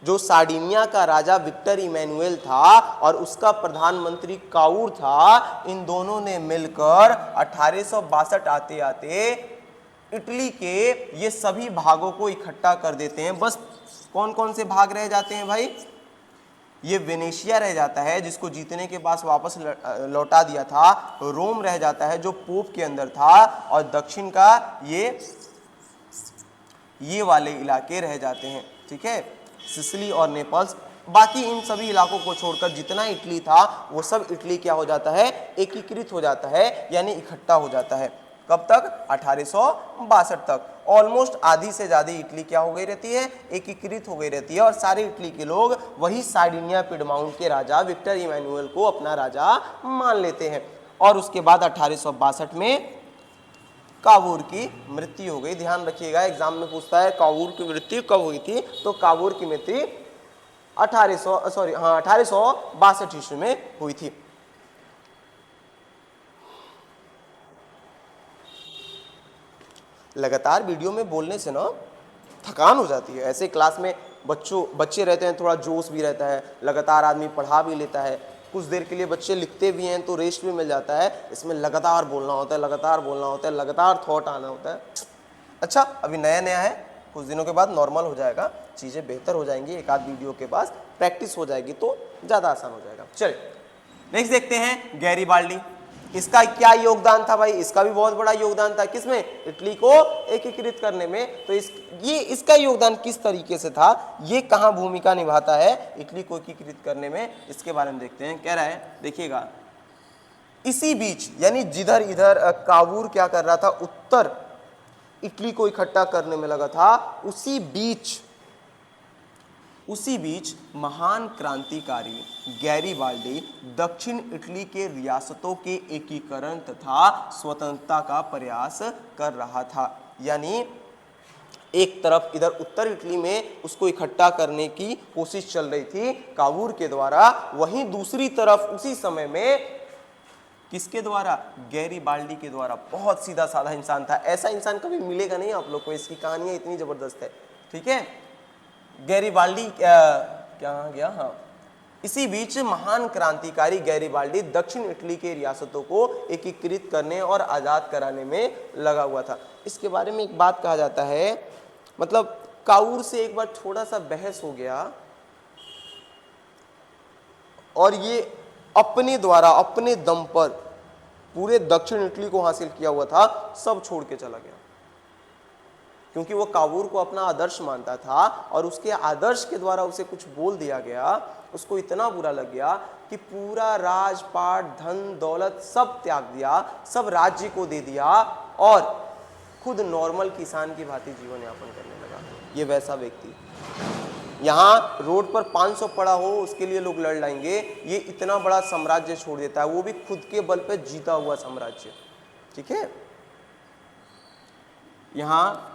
जो सार्डिनिया का राजा विक्टर इमैनुएल था और उसका प्रधानमंत्री काउर था, इन दोनों ने मिलकर 1862 आते आते इटली के ये सभी भागों को इकट्ठा कर देते हैं। बस कौन कौन से भाग रह जाते हैं भाई, ये वेनेशिया रह जाता है जिसको जीतने के बाद वापस लौटा दिया था, रोम रह जाता है जो पोप के अंदर था, और दक्षिण का ये वाले इलाके रह जाते हैं, ठीक है, सिसिली और नेपल्स। बाकी इन सभी इलाकों को छोड़कर जितना इटली था वो सब इटली क्या हो जाता है, एकीकृत हो जाता है, यानी इकट्ठा हो जाता है। कब तक, 1862 तक। ऑलमोस्ट आधी से ज़्यादा इटली क्या हो गई रहती है, एकीकृत हो गई रहती है, और सारे इटली के लोग वही सार्डिनिया पिडमाउंट के राजा विक्टर इमैनुएल को अपना राजा मान लेते हैं। और उसके बाद 1862 में कावूर की मृत्यु हो गई। ध्यान रखिएगा, एग्जाम में पूछता है कावूर की मृत्यु कब हुई थी, तो कावूर की मृत्यु 1862 ईस्वी में हुई थी। लगातार वीडियो में बोलने से ना थकान हो जाती है। ऐसे क्लास में बच्चे रहते हैं, थोड़ा जोश भी रहता है, लगातार आदमी पढ़ा भी लेता है, कुछ देर के लिए बच्चे लिखते भी हैं तो रेस्ट भी मिल जाता है। इसमें लगातार बोलना होता है, लगातार बोलना होता है, लगातार थॉट आना होता है। अच्छा, अभी नया नया है, कुछ दिनों के बाद नॉर्मल हो जाएगा, चीज़ें बेहतर हो जाएंगी, एक आध वीडियो के बाद प्रैक्टिस हो जाएगी तो ज़्यादा आसान हो जाएगा। चलिए नेक्स्ट देखते हैं गैरीबाल्डी। इसका क्या योगदान था भाई, इसका भी बहुत बड़ा योगदान था, किसमें, इटली को एकीकृत करने में। तो इसका योगदान किस तरीके से था, ये कहाँ भूमिका निभाता है इटली को एकीकृत करने में, इसके बारे में देखते हैं। कह रहा है, देखिएगा, इसी बीच यानी जिधर इधर कावूर क्या कर रहा था, उत्तर इटली को इकट्ठा करने में लगा था, उसी बीच महान क्रांतिकारी गैरीबाल्डी दक्षिण इटली के रियासतों के एकीकरण तथा स्वतंत्रता का प्रयास कर रहा था। यानी एक तरफ इधर उत्तर इटली में उसको इकट्ठा करने की कोशिश चल रही थी कावूर के द्वारा, वहीं दूसरी तरफ उसी समय में किसके द्वारा, गैरीबाल्डी के द्वारा। बहुत सीधा साधा इंसान था, ऐसा इंसान कभी मिलेगा नहीं आप लोग को, इसकी कहानियां इतनी जबरदस्त है, ठीक है। गैरीबाल्डी क्या गया, हाँ, इसी बीच महान क्रांतिकारी गैरीबाल्डी दक्षिण इटली के रियासतों को एकीकृत करने और आज़ाद कराने में लगा हुआ था। इसके बारे में एक बात कहा जाता है, मतलब कावूर से एक बार थोड़ा सा बहस हो गया और ये अपने द्वारा अपने दम पर पूरे दक्षिण इटली को हासिल किया हुआ था, सब छोड़ के चला गया, क्योंकि वो कावूर को अपना आदर्श मानता था और उसके आदर्श के द्वारा उसे कुछ बोल दिया गया, उसको इतना बुरा लग गया कि पूरा राजपाट, धन दौलत सब त्याग दिया, सब राज्य को दे दिया और खुद नॉर्मल किसान की भांति जीवन यापन करने लगा। ये वैसा व्यक्ति, यहाँ रोड पर 500 पड़ा हो उसके लिए लोग लड़ लाएंगे, ये इतना बड़ा साम्राज्य छोड़ देता है, वो भी खुद के बल पे जीता हुआ साम्राज्य, ठीक है। यहाँ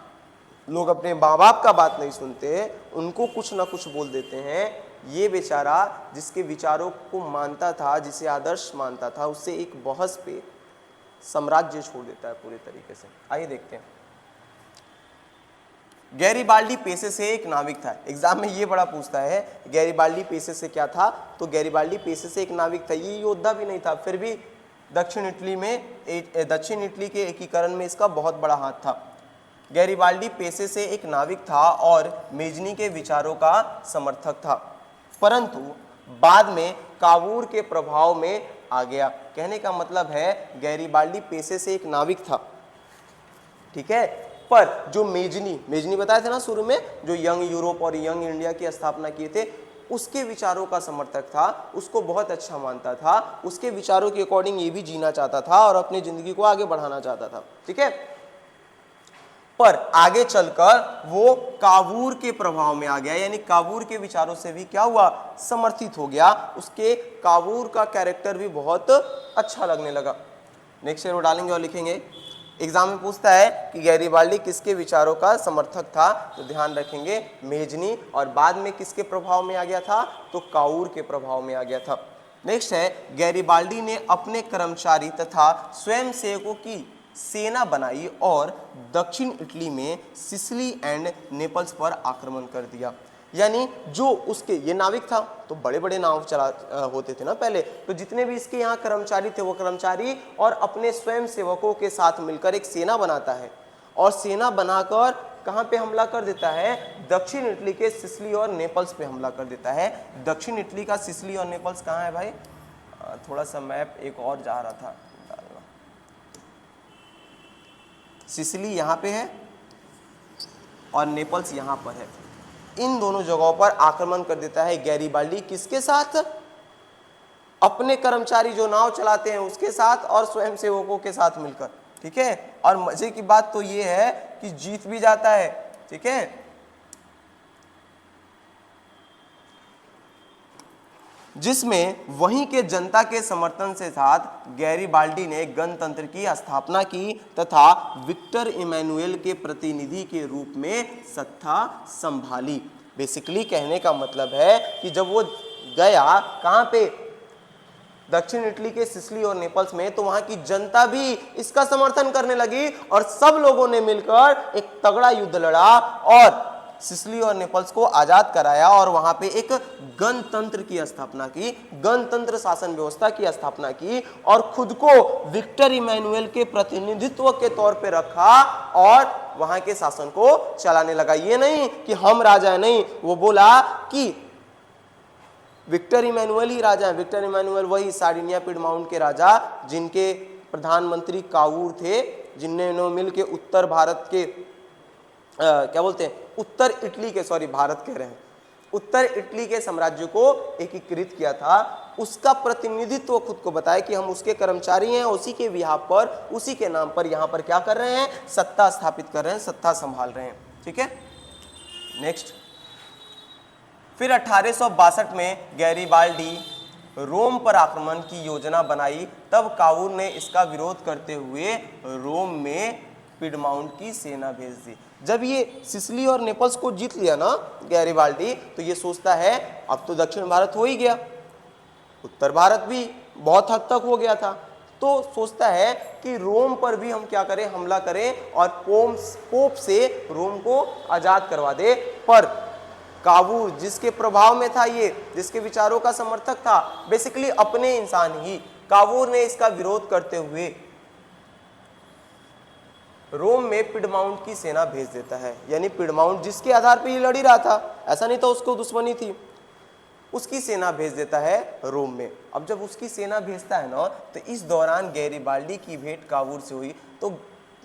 लोग अपने माँ बाप का बात नहीं सुनते, उनको कुछ ना कुछ बोल देते हैं। ये बेचारा जिसके विचारों को मानता था, जिसे आदर्श मानता था, उससे एक बहस पे साम्राज्य छोड़ देता है पूरे तरीके से। आइए देखते हैं। गैरीबाल्डी पेशे से एक नाविक था। एग्जाम में ये बड़ा पूछता है, गैरीबाल्डी पेशे से क्या था, तो गैरीबाल्डी पेशे से एक नाविक था, ये योद्धा भी नहीं था, फिर भी दक्षिण इटली के एकीकरण में इसका बहुत बड़ा हाथ था। गैरीबाल्डी पेशे से एक नाविक था और मेजनी के विचारों का समर्थक था, परंतु बाद में कावूर के प्रभाव में आ गया। कहने का मतलब है गैरीबाल्डी पेशे से एक नाविक था, ठीक है, पर जो मेजनी बताए थे ना शुरू में, जो यंग यूरोप और यंग इंडिया की स्थापना किए थे, उसके विचारों का समर्थक था, उसको बहुत अच्छा मानता था, उसके विचारों के अकॉर्डिंग ये भी जीना चाहता था और अपनी जिंदगी को आगे बढ़ाना चाहता था, ठीक है। पर आगे चलकर वो कावूर के प्रभाव में आ गया, यानी कावूर के विचारों से भी क्या हुआ, समर्थित हो गया, उसके कावूर का कैरेक्टर भी बहुत अच्छा लगने लगा। नेक्स्ट ईयर वो डालेंगे और लिखेंगे। एग्जाम में पूछता है कि गैरीबाल्डी किसके विचारों का समर्थक था, तो ध्यान रखेंगे मेजनी, और बाद में किसके प्रभाव में आ गया था, तो कावूर के प्रभाव में आ गया था। नेक्स्ट है गैरिबाल्डी ने अपने कर्मचारी तथा स्वयंसेवकों की सेना बनाई और दक्षिण इटली में सिसिली एंड नेपल्स पर आक्रमण कर दिया। यानी जो उसके, ये नाविक था तो बड़े बड़े नाव चला होते थे ना पहले, तो जितने भी इसके यहाँ कर्मचारी थे वो कर्मचारी और अपने स्वयं सेवकों के साथ मिलकर एक सेना बनाता है और सेना बनाकर कहाँ पे हमला कर देता है, दक्षिण इटली के सिसिली और नेपल्स पे हमला कर देता है। दक्षिण इटली का सिसिली और नेपल्स कहाँ है भाई, थोड़ा सा मैप एक और जा रहा था डालना। सिसिली यहाँ पे है और नेपल्स यहाँ पर है। इन दोनों जगहों पर आक्रमण कर देता है गैरिबाल्डी, किसके साथ, अपने कर्मचारी जो नाव चलाते हैं उसके साथ और स्वयंसेवकों के साथ मिलकर। ठीक है, और मजे की बात तो ये है कि जीत भी जाता है। ठीक है, जिसमें वहीं के जनता के समर्थन से साथ गैरिबाल्डी ने गणतंत्र की स्थापना की तथा विक्टर इमैनुएल के प्रतिनिधि के रूप में सत्ता संभाली। बेसिकली कहने का मतलब है कि जब वो गया कहाँ पे, दक्षिण इटली के सिसिली और नेपल्स में, तो वहां की जनता भी इसका समर्थन करने लगी और सब लोगों ने मिलकर एक तगड़ा युद्ध लड़ा और सिसिली और नेपल्स को आजाद कराया और वहां पे एक गणतंत्र की स्थापना की, गणतंत्र शासन व्यवस्था की स्थापना की और खुद को विक्टर इमैनुएल के प्रतिनिधित्व के तौर पे रखा और वहां के शासन को चलाने लगा। ये नहीं कि हम राजा है, नहीं, वो बोला कि विक्टर इमैनुएल ही राजा है। विक्टर इमैनुएल वही सार्डिनिया पिडमाउंट के राजा जिनके प्रधानमंत्री कावूर थे, जिन्होंने मिलके उत्तर भारत के क्या बोलते हैं, उत्तर इटली के, सॉरी भारत कह रहे हैं, उत्तर इटली के साम्राज्य को एकीकृत किया था। उसका प्रतिनिधित्व खुद को बताया कि हम उसके कर्मचारी हैं, उसी के बिहाफ पर, उसी के नाम पर यहाँ पर क्या कर रहे हैं, सत्ता स्थापित कर रहे हैं, सत्ता संभाल रहे हैं। ठीक है, नेक्स्ट, फिर 1862 में गैरिबाल्डी रोम पर आक्रमण की योजना बनाई। तब कावूर ने इसका विरोध करते हुए रोम में पिडमाउंट की सेना भेज दी। जब ये सिसिली और नेपल्स को जीत लिया ना गैरिबाल्डी, तो ये सोचता है अब तो दक्षिण भारत हो ही गया, उत्तर भारत भी बहुत हद तक हो गया था, तो सोचता है कि रोम पर भी हम क्या करें, हमला करें और पोप से रोम को आजाद करवा दे। पर कावूर जिसके प्रभाव में था, ये जिसके विचारों का समर्थक था, बेसिकली अपने इंसान ही, कावूर ने इसका विरोध करते हुए रोम में पिडमाउंट की सेना भेज देता है। यानी पिडमाउंट जिसके आधार पर ये लड़ ही रहा था, ऐसा नहीं था उसको दुश्मनी थी, उसकी सेना भेज देता है रोम में। अब जब उसकी सेना भेजता है ना, तो इस दौरान गैरिबाल्डी की भेंट कावूर से हुई। तो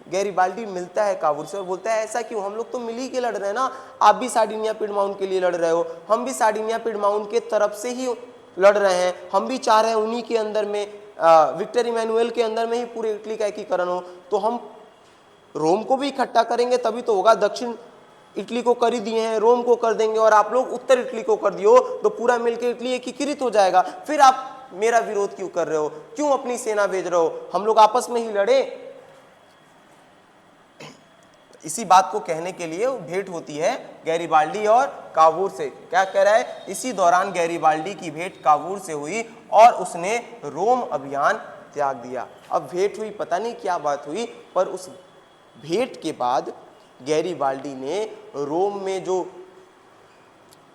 गैरिबाल्डी मिलता है कावूर से और बोलता है ऐसा क्यों, हम लोग तो मिल ही के लड़ रहे हैं ना, आप भी सार्डिनिया पिडमाउंट के लिए लड़ रहे हो, हम भी सार्डिनिया पिडमाउंट के तरफ से ही लड़ रहे हैं, हम भी चाह रहे हैं उन्हीं के अंदर में, विक्टर इमैनुएल के अंदर में ही पूरे इटली का एकीकरण हो, तो हम रोम को भी इकट्ठा करेंगे तभी तो होगा। दक्षिण इटली को कर ही दिए हैं, रोम को कर देंगे और आप लोग उत्तर इटली को कर दियो तो पूरा मिलकर इटली एकीकृत हो जाएगा। फिर आप मेरा विरोध क्यों कर रहे हो, क्यों अपनी सेना भेज रहे हो, हम लोग आपस में ही लड़े। इसी बात को कहने के लिए भेंट होती है गैरिबाल्डी और कावूर से। क्या कह रहा है, इसी दौरान गैरिबाल्डी की भेंट कावूर से हुई और उसने रोम अभियान त्याग दिया। अब भेंट हुई, पता नहीं क्या बात हुई, पर उस भेंट के बाद गैरिबाल्डी ने रोम में जो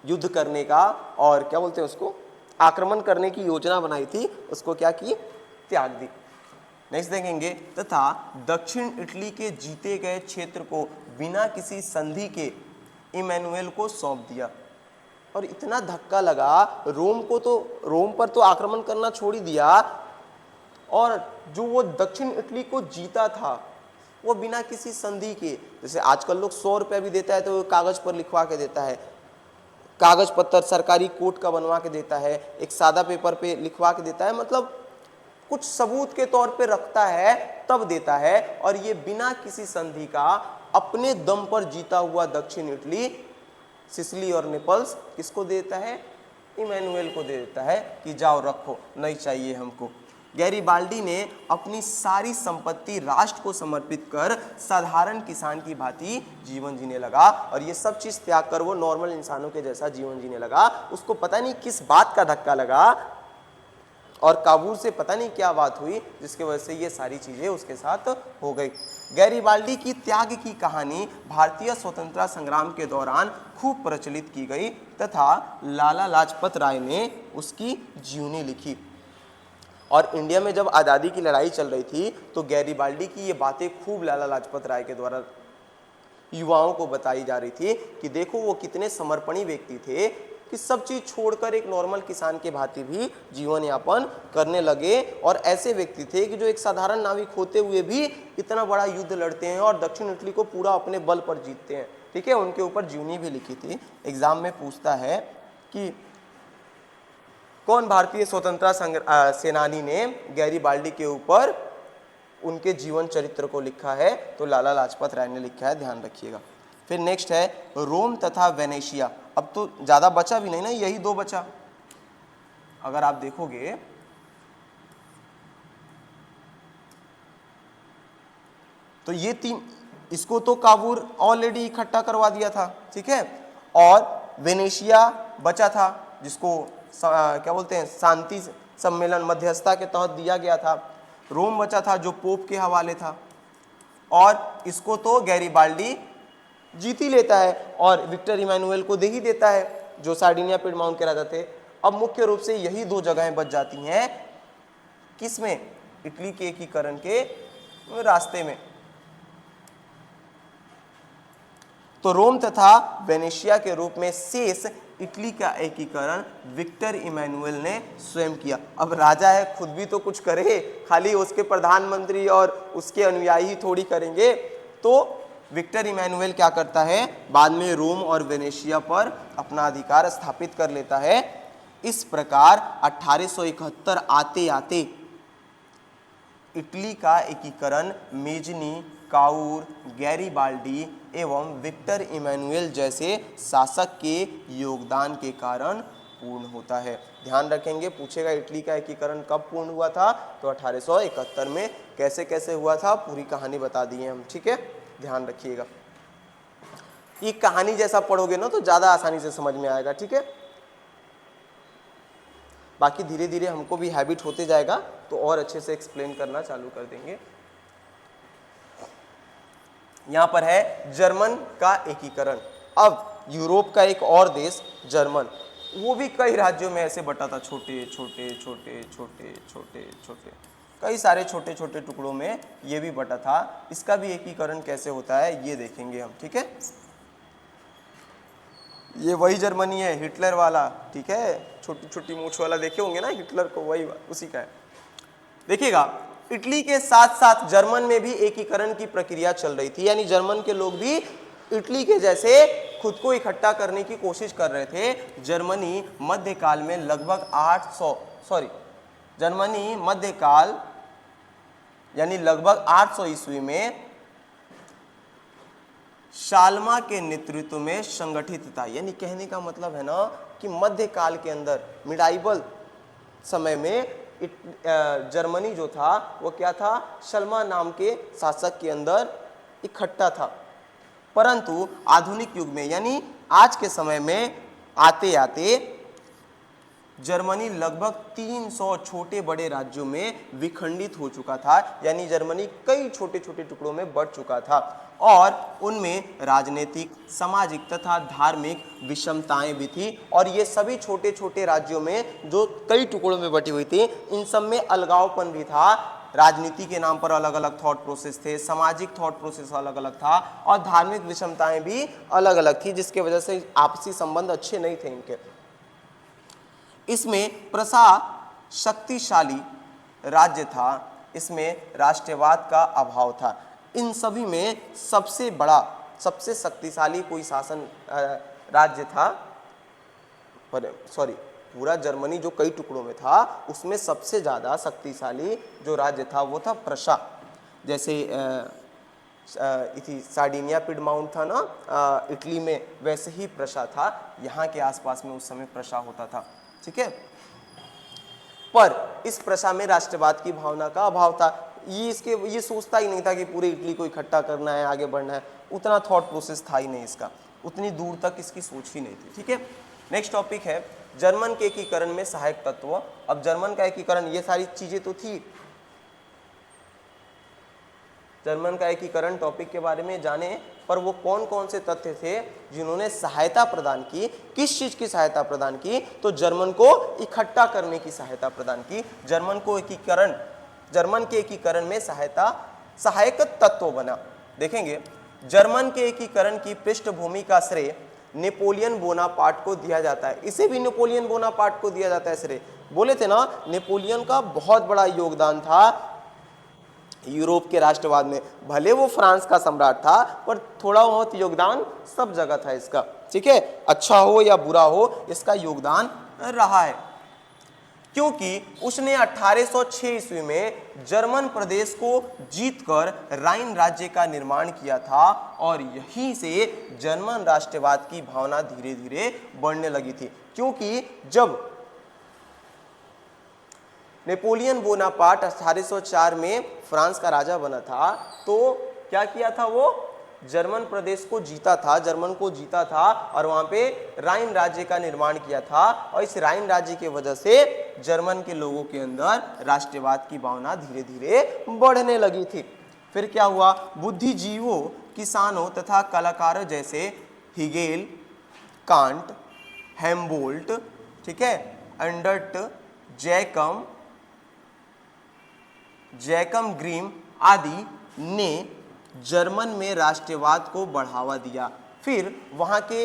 युद्ध करने का और क्या बोलते हैं उसको, आक्रमण करने की योजना बनाई थी, उसको क्या की, त्याग दी। नेक्स्ट देखेंगे, तथा दक्षिण इटली के जीते गए क्षेत्र को बिना किसी संधि के इमैनुएल को सौंप दिया। और इतना धक्का लगा रोम को, तो रोम पर तो आक्रमण करना छोड़ ही दिया, और जो वो दक्षिण इटली को जीता था वो बिना किसी संधि के, जैसे आजकल लोग 100 रुपया भी देता है तो वो कागज पर लिखवा के देता है, कागज पत्तर सरकारी कोर्ट का बनवा के देता है, एक सादा पेपर पे लिखवा के देता है, मतलब कुछ सबूत के तौर पे रखता है तब देता है। और ये बिना किसी संधि का अपने दम पर जीता हुआ दक्षिण इटली, सिसिली और नेपल्स किसको देता है, इमैनुएल को दे देता है कि जाओ रखो, नहीं चाहिए हमको। गैरिबाल्डी ने अपनी सारी संपत्ति राष्ट्र को समर्पित कर साधारण किसान की भांति जीवन जीने लगा और ये सब चीज त्याग कर वो नॉर्मल इंसानों के जैसा जीवन जीने लगा। उसको पता नहीं किस बात का धक्का लगा और काबूल से पता नहीं क्या बात हुई जिसकी वजह से ये सारी चीजें उसके साथ हो गई। गैरिबाल्डी की त्याग की कहानी भारतीय स्वतंत्रता संग्राम के दौरान खूब प्रचलित की गई तथा लाला लाजपत राय ने उसकी जीवनी लिखी। और इंडिया में जब आज़ादी की लड़ाई चल रही थी तो गैरिबाल्डी की ये बातें खूब लाला लाजपत राय के द्वारा युवाओं को बताई जा रही थी कि देखो वो कितने समर्पणी व्यक्ति थे कि सब चीज़ छोड़कर एक नॉर्मल किसान के भांति भी जीवन यापन करने लगे, और ऐसे व्यक्ति थे कि जो एक साधारण नाविक होते हुए भी इतना बड़ा युद्ध लड़ते हैं और दक्षिण इटली को पूरा अपने बल पर जीतते हैं। ठीक है, उनके ऊपर जीवनी भी लिखी थी। एग्जाम में पूछता है कि कौन भारतीय स्वतंत्रता सेनानी ने गैरिबाल्डी के ऊपर उनके जीवन चरित्र को लिखा है, तो लाला लाजपत राय ने लिखा है, ध्यान रखिएगा। फिर नेक्स्ट है रोम तथा वेनेशिया। अब तो ज्यादा बचा भी नहीं ना, यही दो बचा। अगर आप देखोगे तो ये तीन, इसको तो काबूल ऑलरेडी इकट्ठा करवा दिया था, ठीक है, और वेनेशिया बचा था जिसको क्या बोलते हैं शांति सम्मेलन मध्यस्थता के तहत दिया गया था। रोम बचा था जो पोप के हवाले था, और इसको तो गैरिबाल्डी जीत ही लेता है और विक्टर इमैनुअल को दे ही देता है जो सार्डिनिया पिडमाउंट के राजा थे। अब मुख्य रूप से यही दो जगहें बच जाती हैं किसमें, इटली के एकीकरण के रास्ते में। तो रोम तथा वेनेशिया के रूप में शेष इटली का एकीकरण विक्टर इमैनुअल ने स्वयं किया। अब राजा है, खुद भी तो कुछ करे, खाली उसके प्रधानमंत्री और उसके अनुयायी थोड़ी करेंगे। तो विक्टर इमैनुअल क्या करता है, बाद में रोम और वेनेशिया पर अपना अधिकार स्थापित कर लेता है। इस प्रकार 1871 आते आते इटली का एकीकरण मेजनी, काउर, गैरिबाल्डी एवं विक्टर इमैनुअल जैसे शासक के योगदान के कारण पूर्ण होता है। ध्यान रखेंगे, पूछेगा इटली का एकीकरण कब पूर्ण हुआ था, तो 1871 में। कैसे कैसे हुआ था पूरी कहानी बता दी है हम, ठीक है, ध्यान रखिएगा। ये कहानी जैसा पढ़ोगे ना तो ज्यादा आसानी से समझ में आएगा, ठीक है। बाकी धीरे धीरे हमको भी हैबिट होते जाएगा तो और अच्छे से एक्सप्लेन करना चालू कर देंगे। यहां पर है जर्मन का एकीकरण। अब यूरोप का एक और देश जर्मन, वो भी कई राज्यों में ऐसे बटा था, छोटे छोटे छोटे छोटे छोटे छोटे कई सारे छोटे छोटे टुकड़ों में ये भी बटा था। इसका भी एकीकरण कैसे होता है ये देखेंगे हम, ठीक है। ये वही जर्मनी है हिटलर वाला, ठीक है, छोटी छोटी मूछ वाला देखे होंगे ना हिटलर को, वही उसी का है। देखिएगा इटली के साथ साथ जर्मन में भी एकीकरण की प्रक्रिया चल रही थी, यानी जर्मन के लोग भी इटली के जैसे खुद को इकट्ठा करने की कोशिश कर रहे थे। जर्मनी मध्यकाल में लगभग 800 जर्मनी मध्यकाल यानी लगभग 800 ईस्वी में शालमा के नेतृत्व में संगठित था। यानी कहने का मतलब है ना कि मध्यकाल के अंदर मिडाइवल समय में जर्मनी जो था वो क्या था, शल्मा नाम के शासक के अंदर इकट्ठा था। परंतु आधुनिक युग में यानी आज के समय में आते आते जर्मनी लगभग 300 छोटे बड़े राज्यों में विखंडित हो चुका था, यानी जर्मनी कई छोटे छोटे टुकड़ों में बढ़ चुका था और उनमें राजनीतिक, सामाजिक तथा धार्मिक विषमताएं भी थी। और ये सभी छोटे छोटे राज्यों में जो कई टुकड़ों में बटी हुई थी, इन सब में अलगावपन भी था। राजनीति के नाम पर अलग अलग थॉट प्रोसेस थे, सामाजिक थॉट प्रोसेस अलग अलग था और धार्मिक विषमताएं भी अलग अलग थी, जिसके वजह से आपसी संबंध अच्छे नहीं थे इनके। इसमें प्रसा शक्तिशाली राज्य था, इसमें राष्ट्रवाद का अभाव था। इन सभी में सबसे बड़ा, सबसे शक्तिशाली कोई शासन राज्य था, पूरा जर्मनी जो कई टुकड़ों में था उसमें सबसे ज़्यादा शक्तिशाली जो राज्य था वो था प्रशा। जैसे सार्डिनिया पिडमाउंट था ना इटली में, वैसे ही प्रशा था, यहाँ के आसपास में उस समय प्रशा होता था, ठीक है। पर इस प्रशा में राष्ट्रवाद की भावना का अभाव था। ये सोचता ही नहीं था कि पूरे इटली को इकट्ठा करना है, आगे बढ़ना है, उतना थॉट प्रोसेस था ही नहीं इसका, उतनी दूर तक इसकी सोच ही नहीं थी, ठीक है। नेक्स्ट टॉपिक है जर्मन के एकीकरण में सहायक तत्व। अब जर्मन का एकीकरण, ये सारी चीजें तो थी, जर्मन का एकीकरण टॉपिक के बारे में जाने, पर वो कौन कौन से तथ्य थे जिन्होंने सहायता प्रदान की, किस चीज की सहायता प्रदान की, तो जर्मन को इकट्ठा करने की सहायता प्रदान की, जर्मन को एकीकरण, जर्मन के एकीकरण में सहायक तत्व बना। देखेंगे जर्मन के एकीकरण की पृष्ठभूमि का श्रेय नेपोलियन बोनापार्ट को दिया जाता है। इसे भी नेपोलियन बोनापार्ट को दिया जाता है श्रेय। बोले थे ना, नेपोलियन का बहुत बड़ा योगदान था यूरोप के राष्ट्रवाद में। भले वो फ्रांस का सम्राट था, पर थोड़ा बहुत योगदान सब जगह था इसका। ठीक है, अच्छा हो या बुरा हो, इसका योगदान रहा है, क्योंकि उसने 1806 ईस्वी में जर्मन प्रदेश को जीतकर राइन राज्य का निर्माण किया था, और यहीं से जर्मन राष्ट्रवाद की भावना धीरे धीरे बढ़ने लगी थी। क्योंकि जब नेपोलियन बोनापार्ट 1804 में फ्रांस का राजा बना था, तो क्या किया था, वो जर्मन प्रदेश को जीता था, जर्मन को जीता था, और वहां पे राइन राज्य का निर्माण किया था, और इस राइन राज्य की वजह से जर्मन के लोगों के अंदर राष्ट्रवाद की भावना धीरे धीरे बढ़ने लगी थी। फिर क्या हुआ, बुद्धिजीवियों, किसानों तथा कलाकारों जैसे हिगेल, कांट, हेम्बोल्ट, ठीक है, अंडर्ट, जैकब ग्रीम आदि ने जर्मन में राष्ट्रवाद को बढ़ावा दिया। फिर वहां के,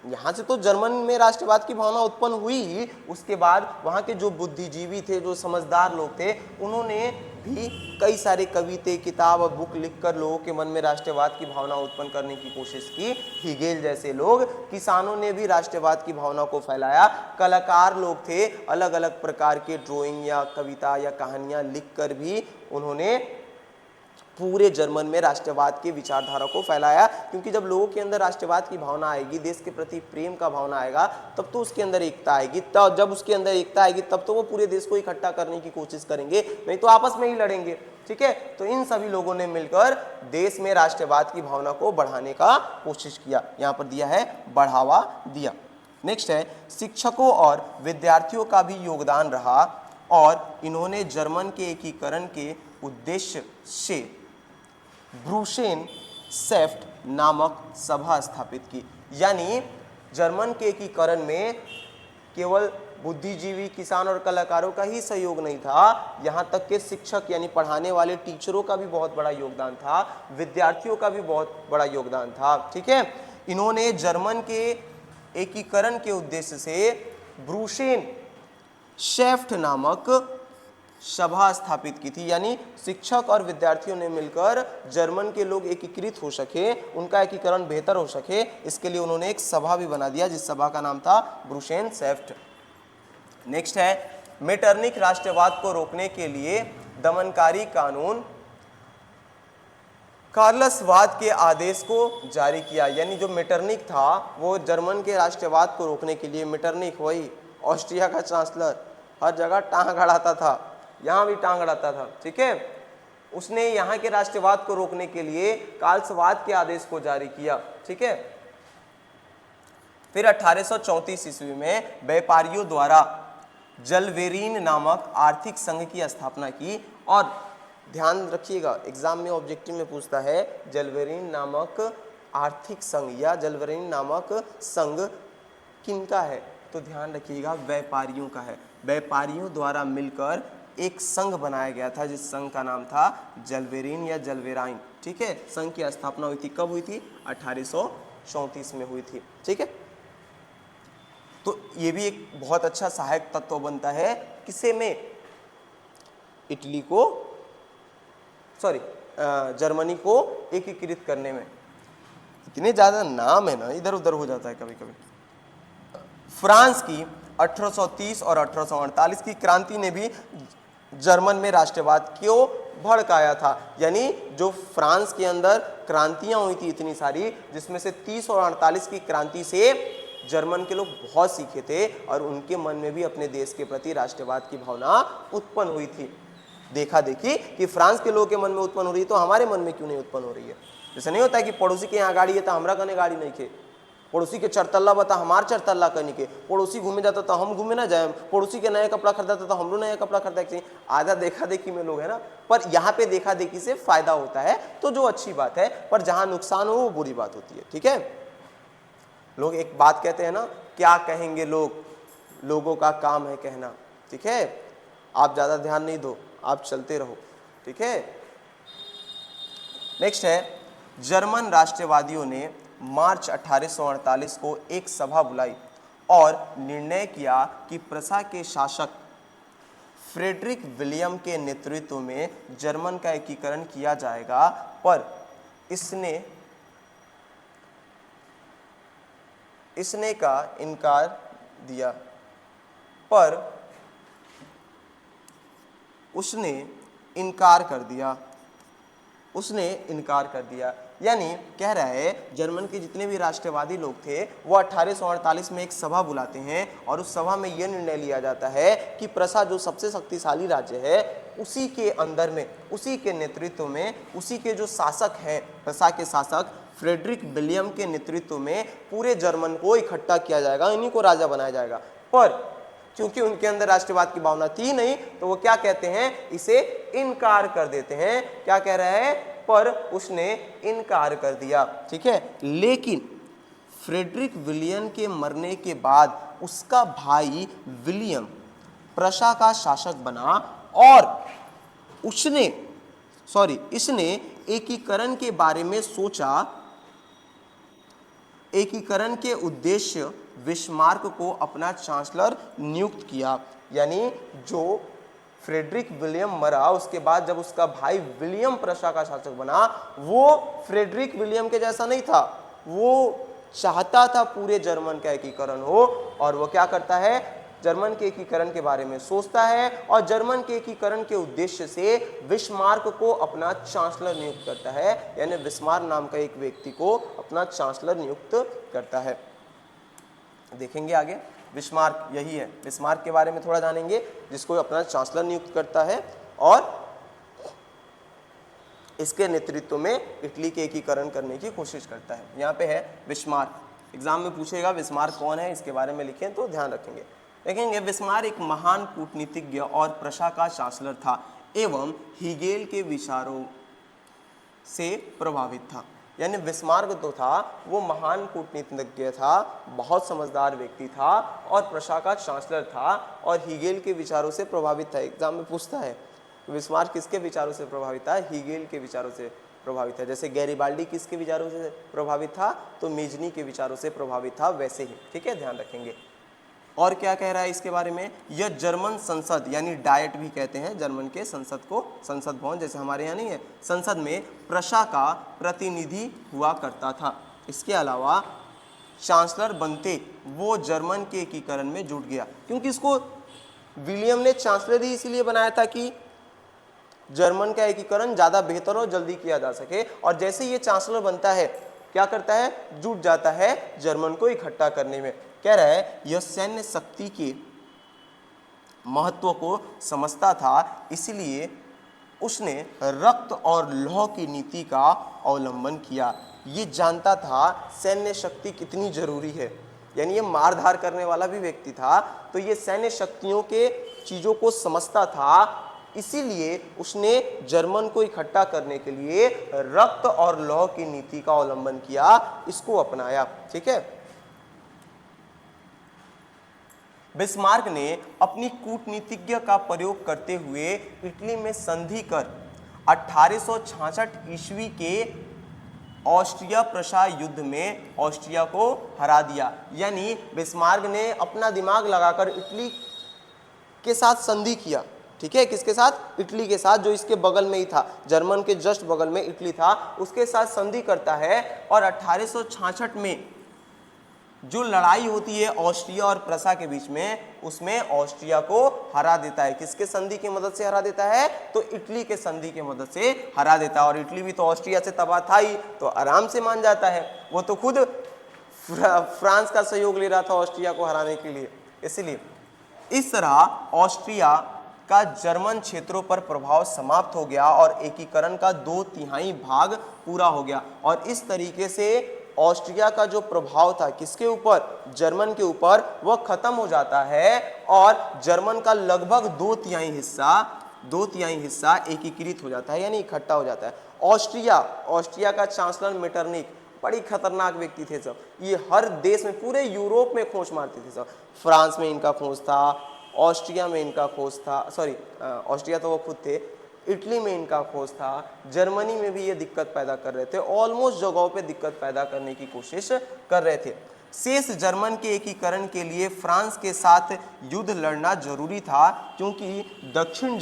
यहाँ से तो जर्मन में राष्ट्रवाद की भावना उत्पन्न हुई ही, उसके बाद वहाँ के जो बुद्धिजीवी थे, जो समझदार लोग थे, उन्होंने भी कई सारे कविते, किताब और बुक लिखकर लोगों के मन में राष्ट्रवाद की भावना उत्पन्न करने की कोशिश की। हिगेल जैसे लोग, किसानों ने भी राष्ट्रवाद की भावना को फैलाया, कलाकार लोग थे, अलग अलग प्रकार के ड्राइंग या कविता या कहानियाँ लिखकर भी उन्होंने पूरे जर्मन में राष्ट्रवाद की विचारधारा को फैलाया। क्योंकि जब लोगों के अंदर राष्ट्रवाद की भावना आएगी, देश के प्रति प्रेम का भावना आएगा, तब तो उसके अंदर एकता आएगी। तब जब उसके अंदर एकता आएगी, तब तो वो पूरे देश को इकट्ठा करने की कोशिश करेंगे, नहीं तो आपस में ही लड़ेंगे। ठीक है, तो इन सभी लोगों ने मिलकर देश में राष्ट्रवाद की भावना को बढ़ाने का कोशिश किया। यहाँ पर दिया है बढ़ावा दिया। नेक्स्ट है, शिक्षकों और विद्यार्थियों का भी योगदान रहा, और इन्होंने जर्मन के एकीकरण के उद्देश्य से ब्रूसेन सेफ्ट नामक सभा स्थापित की। यानी जर्मन के एकीकरण में केवल बुद्धिजीवी, किसान और कलाकारों का ही सहयोग नहीं था, यहाँ तक के शिक्षक यानी पढ़ाने वाले टीचरों का भी बहुत बड़ा योगदान था, विद्यार्थियों का भी बहुत बड़ा योगदान था। ठीक है, इन्होंने जर्मन के एकीकरण के उद्देश्य से ब्रूसेन सेफ्ट नामक सभा स्थापित की थी। यानी शिक्षक और विद्यार्थियों ने मिलकर जर्मन के लोग एकीकृत हो सके, उनका एकीकरण बेहतर हो सके, इसके लिए उन्होंने एक सभा भी बना दिया, जिस सभा का नाम था ब्रूसेन सेफ्ट। नेक्स्ट है, मेटरनिख राष्ट्रवाद को रोकने के लिए दमनकारी कानून कार्लसवाद के आदेश को जारी किया। यानी जो मेटरनिख था, वो जर्मन के राष्ट्रवाद को रोकने के लिए, मेटरनिख वही ऑस्ट्रिया का चांसलर, हर जगह टांग अड़ाता था, यहाँ भी टांग अड़ाता था। ठीक है, उसने यहाँ के राष्ट्रवाद को रोकने के लिए कार्लसवाद के आदेश को जारी किया। ठीक है, फिर 1834 ईस्वी में व्यापारियों द्वारा जलवेरीन नामक आर्थिक संघ की स्थापना की। और ध्यान रखिएगा, एग्जाम में ऑब्जेक्टिव में पूछता है जलवेरीन नामक आर्थिक संघ या जलवेरीन नामक संघ किनका है, तो ध्यान रखिएगा व्यापारियों का है। व्यापारियों द्वारा मिलकर एक संघ बनाया गया था, जिस संघ का नाम था जलवेरीन या जलवेराइन। ठीक है, संघ की स्थापना हुई थी, कब हुई थी, 1834 में हुई थी। ठीक है, तो ये भी एक बहुत अच्छा सहायक तत्व बनता है, किसे में, इटली को, सॉरी जर्मनी को एकीकृत करने में। इतने ज्यादा नाम है ना, इधर उधर हो जाता है कभी कभी। फ्रांस की 1830 और 1848 की क्रांति ने भी जर्मन में राष्ट्रवाद को भड़काया था। यानी जो फ्रांस के अंदर क्रांतियां हुई थी इतनी सारी, जिसमें से 30 और 48 की क्रांति से जर्मन के लोग बहुत सीखे थे, और उनके मन में भी अपने देश के प्रति राष्ट्रवाद की भावना उत्पन्न हुई थी। देखा देखी कि फ्रांस के लोगों के मन में उत्पन्न हो रही है, तो हमारे मन में क्यों नहीं उत्पन्न हो रही है। जैसे नहीं होता है कि पड़ोसी के यहाँ गाड़ी है तो हमरा कने गाड़ी नहीं थे, पड़ोसी के चरतल्ला बता हमार चरतल्ला करने के, पड़ोसी घूमे जाता तो हम घूमे ना जाए, पड़ोसी के नया कपड़ा खरीदाता तो हम लोग नया कपड़ा खरीदा चाहिए। आधा देखा देखी में लोग है ना, पर यहाँ पे देखा देखी से फायदा होता है तो जो अच्छी बात है, पर जहाँ नुकसान हो वो बुरी बात होती है। ठीक है, लोग एक बात कहते हैं ना, क्या कहेंगे लोग, लोगों का काम है कहना। ठीक है, आप ज्यादा ध्यान नहीं दो, आप चलते रहो। ठीक है, नेक्स्ट है, जर्मन राष्ट्रवादियों ने मार्च 1848 को एक सभा बुलाई और निर्णय किया कि प्रशा के शासक फ्रेडरिक विलियम के नेतृत्व में जर्मन का एकीकरण किया जाएगा, पर इसने का इनकार दिया, पर उसने इनकार कर दिया। यानी कह रहा है जर्मन के जितने भी राष्ट्रवादी लोग थे वो 1848 में एक सभा बुलाते हैं और उस सभा में यह निर्णय लिया जाता है कि प्रशा जो सबसे शक्तिशाली राज्य है उसी के अंदर में, उसी के नेतृत्व में, उसी के जो शासक हैं, प्रशा के शासक फ्रेडरिक विलियम के नेतृत्व में पूरे जर्मन को इकट्ठा किया जाएगा, इन्हीं को राजा बनाया जाएगा। पर क्योंकि उनके अंदर राष्ट्रवाद की भावना थी नहीं तो वो क्या कहते हैं, इसे इनकार कर देते हैं। क्या कह रहा है, पर उसने इनकार कर दिया। ठीक है, लेकिन फ्रेडरिक विलियम के मरने के बाद उसका भाई विलियम प्रशा का शासक बना और इसने एकीकरण के बारे में सोचा। एकीकरण के उद्देश्य बिस्मार्क को अपना चांसलर नियुक्त किया। यानी जो फ्रेडरिक विलियम मरा उसके बाद जब उसका भाई विलियम प्रशा का शासक बना, वो फ्रेडरिक विलियम के जैसा नहीं था, वो चाहता था पूरे जर्मन का एकीकरण हो, और वो क्या करता है, जर्मन के एकीकरण के बारे में सोचता है और जर्मन के एकीकरण के उद्देश्य से बिस्मार्क को अपना चांसलर नियुक्त करता है। यानी बिस्मार्क नाम का एक व्यक्ति को अपना चांसलर नियुक्त करता है। देखेंगे आगे, बिस्मार्क यही है, बिस्मार्क के बारे में थोड़ा जानेंगे, जिसको अपना चांसलर नियुक्त करता है और इसके नेतृत्व में इटली के एकीकरण करने की कोशिश करता है। यहाँ पे है बिस्मार्क, एग्जाम में पूछेगा बिस्मार्क कौन है, इसके बारे में लिखें तो ध्यान रखेंगे। देखेंगे बिस्मार्क एक महान कूटनीतिज्ञ और प्रशा का चांसलर था एवं हीगेल के विचारों से प्रभावित था। यानी बिस्मार्क तो था वो महान कूटनीतिज्ञ था, बहुत समझदार व्यक्ति था और प्रशा का चांसलर था और हीगेल के विचारों से प्रभावित था। एग्जाम में पूछता है बिस्मार्क किसके विचारों से प्रभावित था, हीगेल के विचारों से प्रभावित था। जैसे गैरिबाल्डी किसके विचारों से प्रभावित था, तो मेजनी के विचारों से प्रभावित था, वैसे ही। ठीक है, ध्यान रखेंगे। और क्या कह रहा है इसके बारे में, यह जर्मन संसद यानी डायट भी कहते हैं जर्मन के संसद को, संसद भवन जैसे हमारे यहाँ नहीं है, संसद में प्रशा का प्रतिनिधि हुआ करता था। इसके अलावा चांसलर बनते वो जर्मन के एकीकरण में जुट गया, क्योंकि इसको विलियम ने चांसलर ही इसीलिए बनाया था कि जर्मन का एकीकरण ज़्यादा बेहतर और जल्दी किया जा सके। और जैसे ये चांसलर बनता है क्या करता है, जुट जाता है जर्मन को इकट्ठा करने में। कह रहा है यह सैन्य शक्ति के महत्व को समझता था, इसलिए उसने रक्त और लौह की नीति का अवलंबन किया। ये जानता था सैन्य शक्ति कितनी जरूरी है, यानी ये मारधार करने वाला भी व्यक्ति था, तो ये सैन्य शक्तियों के चीज़ों को समझता था, इसीलिए उसने जर्मन को इकट्ठा करने के लिए रक्त और लौह की नीति का अवलंबन किया, इसको अपनाया। ठीक है, बिस्मार्क ने अपनी कूटनीतिज्ञ का प्रयोग करते हुए इटली में संधि कर 1866 ईस्वी के ऑस्ट्रिया प्रशा युद्ध में ऑस्ट्रिया को हरा दिया। यानी बिस्मार्क ने अपना दिमाग लगाकर इटली के साथ संधि किया। ठीक है, किसके साथ, इटली के साथ, जो इसके बगल में ही था, जर्मन के जस्ट बगल में इटली था, उसके साथ संधि करता है और 1866 में जो लड़ाई होती है ऑस्ट्रिया और प्रशा के बीच में, उसमें ऑस्ट्रिया को हरा देता है। किसके संधि की मदद से हरा देता है, तो इटली के संधि की मदद से हरा देता है। और इटली भी तो ऑस्ट्रिया से तबाह था ही, तो आराम से मान जाता है, वो तो खुद फ्रांस का सहयोग ले रहा था ऑस्ट्रिया को हराने के लिए। इसलिए इस तरह ऑस्ट्रिया का जर्मन क्षेत्रों पर प्रभाव समाप्त हो गया और एकीकरण का 2/3 भाग पूरा हो गया। और इस तरीके से ऑस्ट्रिया का जो प्रभाव था किसके ऊपर, जर्मन के ऊपर, वह खत्म हो जाता है और जर्मन का लगभग 2/3 हिस्सा एकीकृत हो जाता है, यानी इकट्ठा हो जाता है। ऑस्ट्रिया का चांसलर मेटरनिक बड़ी खतरनाक व्यक्ति थे सब, ये हर देश में, पूरे यूरोप में खोज मारते थे सब। फ्रांस में इनका खोज था, ऑस्ट्रिया में इनका खोज था, सॉरी ऑस्ट्रिया तो वो खुद थे, इटली में इनका खोज था, जर्मनी में भी ये दिक्कत पैदा कर रहे थे, ऑलमोस्ट जगहों पे दिक्कत पैदा करने की कोशिश कर रहे थे। शेष जर्मन के एकीकरण के लिए फ्रांस के साथ युद्ध लड़ना जरूरी था, क्योंकि दक्षिण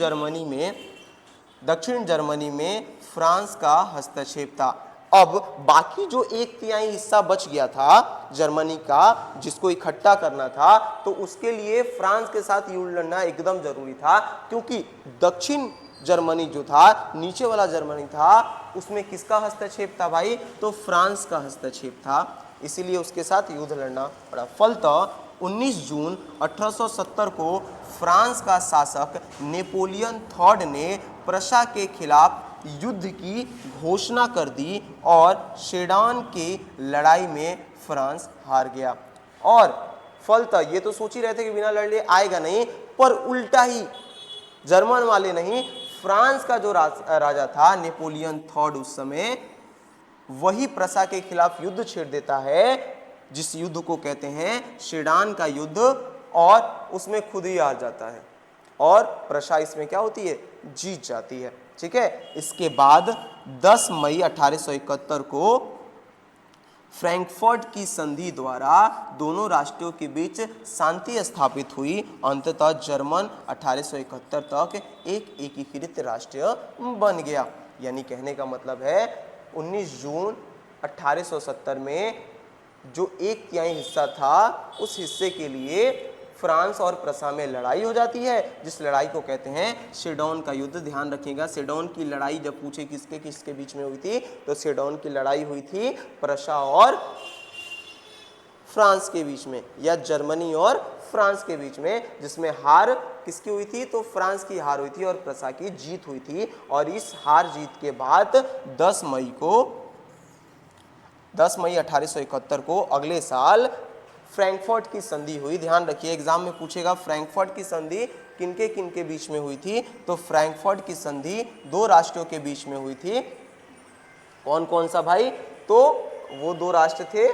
जर्मनी में फ्रांस का हस्तक्षेप था। अब बाकी जो 1/3 हिस्सा बच गया था जर्मनी का, जिसको इकट्ठा करना था, तो उसके लिए फ्रांस के साथ युद्ध लड़ना एकदम जरूरी था, क्योंकि दक्षिण जर्मनी जो था, नीचे वाला जर्मनी था, उसमें किसका हस्तक्षेप था भाई, तो फ्रांस का हस्तक्षेप था, इसीलिए उसके साथ युद्ध लड़ना पड़ा। फलतः 19 जून 1870 को फ्रांस का शासक नेपोलियन थर्ड ने प्रशा के खिलाफ युद्ध की घोषणा कर दी और सेडान के लड़ाई में फ्रांस हार गया। और फलतः ये तो सोच ही रहे थे कि बिना लड़े आएगा नहीं, पर उल्टा ही जर्मन वाले नहीं, फ्रांस का जो राजा था नेपोलियन थर्ड उस समय, वही प्रशा के खिलाफ युद्ध छेड़ देता है, जिस युद्ध को कहते हैं सेडान का युद्ध, और उसमें खुद ही हार जाता है और प्रशा इसमें क्या होती है, जीत जाती है। ठीक है, इसके बाद 10 मई 1871 को फ्रैंकफर्ट की संधि द्वारा दोनों राष्ट्रों के बीच शांति स्थापित हुई। अंततः जर्मन 1871 तक एक एकीकृत राष्ट्र बन गया। यानी कहने का मतलब है 19 जून 1870 में जो 1/3 हिस्सा था, उस हिस्से के लिए फ्रांस और प्रशा में लड़ाई हो जाती है, जिस लड़ाई को कहते हैं सेडोन का युद्ध। ध्यान रखिएगा, सेडोन की लड़ाई जब पूछे किसके किसके बीच में हुई थी, तो सेडोन की लड़ाई हुई थी प्रशा और फ्रांस के बीच में, या जर्मनी और फ्रांस के बीच में, जिसमें हार किसकी हुई थी, तो फ्रांस की हार हुई थी और प्रशा की जीत हुई थी। और इस हार जीत के बाद 10 मई 1871 को अगले साल फ्रैंकफर्ट की संधि हुई। ध्यान रखिए, एग्जाम में पूछेगा फ्रैंकफर्ट की संधि किनके किनके बीच में हुई थी, तो फ्रैंकफर्ट की संधि 2 राष्ट्रों के बीच में हुई थी। कौन कौन सा भाई, तो वो 2 राष्ट्र थे,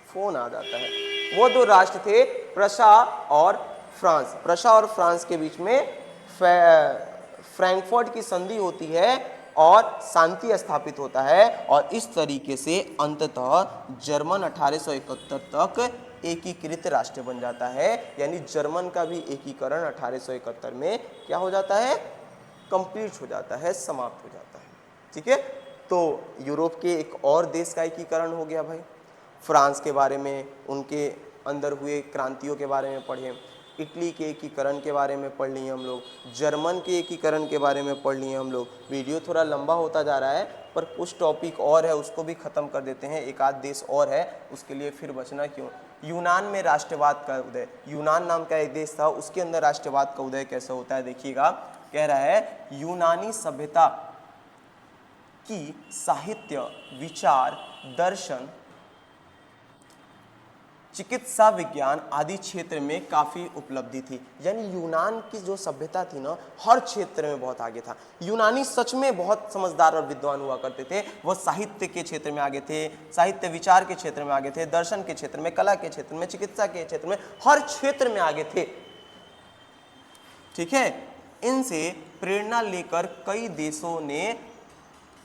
फोन आ जाता है, वो 2 राष्ट्र थे प्रशा और फ्रांस। प्रशा और फ्रांस के बीच में फ्रैंकफर्ट की संधि होती है और शांति स्थापित होता है, और इस तरीके से अंततः जर्मन 1871 तक एकीकृत राष्ट्र बन जाता है। यानी जर्मन का भी एकीकरण 1871 में क्या हो जाता है, कंप्लीट हो जाता है, समाप्त हो जाता है। ठीक है, तो यूरोप के एक और देश का एकीकरण हो गया भाई। फ्रांस के बारे में, उनके अंदर हुए क्रांतियों के बारे में पढ़े, इटली के एकीकरण के बारे में पढ़ लिए हम लोग, जर्मन के एकीकरण के बारे में पढ़ लिए हम लोग। वीडियो थोड़ा लंबा होता जा रहा है, पर कुछ टॉपिक और है, उसको भी ख़त्म कर देते हैं। एक आध देश और है, उसके लिए फिर बचना क्यों। यूनान में राष्ट्रवाद का उदय, यूनान नाम का एक देश था, उसके अंदर राष्ट्रवाद का उदय कैसे होता है देखिएगा। कह रहा है यूनानी सभ्यता की साहित्य, विचार, दर्शन, चिकित्सा विज्ञान आदि क्षेत्र में काफ़ी उपलब्धि थी। यानी यूनान की जो सभ्यता थी ना, हर क्षेत्र में बहुत आगे था। यूनानी सच में बहुत समझदार और विद्वान हुआ करते थे। वह साहित्य के क्षेत्र में आगे थे, साहित्य विचार के क्षेत्र में आगे थे, दर्शन के क्षेत्र में, कला के क्षेत्र में, चिकित्सा के क्षेत्र में, हर क्षेत्र में आगे थे। ठीक है, इनसे प्रेरणा लेकर कई देशों ने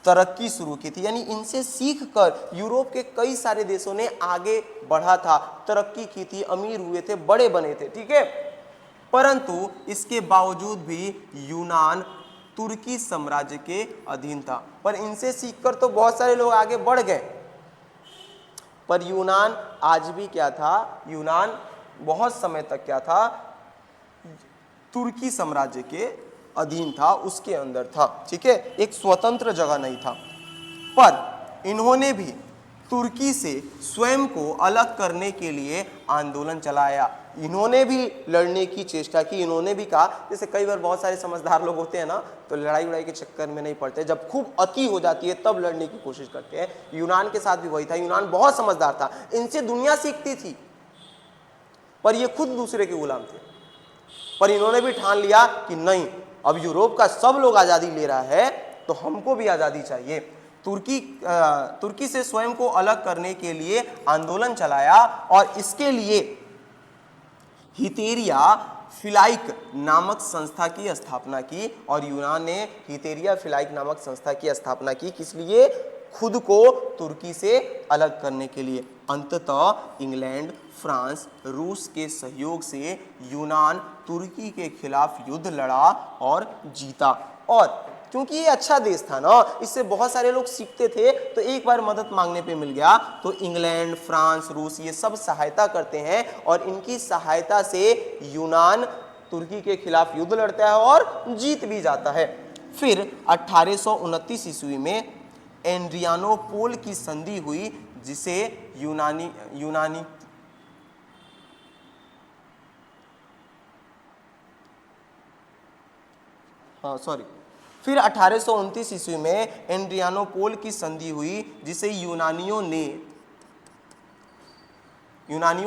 तरक्की शुरू की थी। यानी इनसे सीखकर यूरोप के कई सारे देशों ने आगे बढ़ा था, तरक्की की थी, अमीर हुए थे, बड़े बने थे। ठीक है, परंतु इसके बावजूद भी यूनान तुर्की साम्राज्य के अधीन था। पर इनसे सीखकर तो बहुत सारे लोग आगे बढ़ गए, पर यूनान आज भी क्या था, यूनान बहुत समय तक क्या था, तुर्की साम्राज्य के अधीन था, उसके अंदर था। ठीक है, एक स्वतंत्र जगह नहीं था। पर इन्होंने भी तुर्की से स्वयं को अलग करने के लिए आंदोलन चलाया। इन्होंने भी लड़ने की चेष्टा की, इन्होंने भी कहा, जैसे कई बार बहुत सारे समझदार लोग होते हैं ना, तो लड़ाई वड़ाई के चक्कर में नहीं पड़ते, जब खूब अति हो जाती है तब लड़ने की कोशिश करते हैं। यूनान के साथ भी वही था, यूनान बहुत समझदार था, इनसे दुनिया सीखती थी, पर ये खुद दूसरे के गुलाम थे। पर इन्होंने भी ठान लिया कि नहीं, अब यूरोप का सब लोग आज़ादी ले रहा है तो हमको भी आज़ादी चाहिए। तुर्की से स्वयं को अलग करने के लिए आंदोलन चलाया और इसके लिए हितेरिया फिलाइक नामक संस्था की स्थापना की। और यूनान ने हितेरिया फिलाइक नामक संस्था की स्थापना की, किस लिए? खुद को तुर्की से अलग करने के लिए। अंततः इंग्लैंड, फ्रांस, रूस के सहयोग से यूनान तुर्की के खिलाफ युद्ध लड़ा और जीता। और क्योंकि ये अच्छा देश था ना, इससे बहुत सारे लोग सीखते थे, तो एक बार मदद मांगने पे मिल गया, तो इंग्लैंड, फ्रांस, रूस ये सब सहायता करते हैं और इनकी सहायता से यूनान तुर्की के खिलाफ युद्ध लड़ता है और जीत भी जाता है। फिर 1829 ईस्वी में एड्रियानोपोल की संधि हुई, जिसे फिर 1829 ईस्वी में एड्रियानोपोल की संधि हुई, जिसे यूनानियों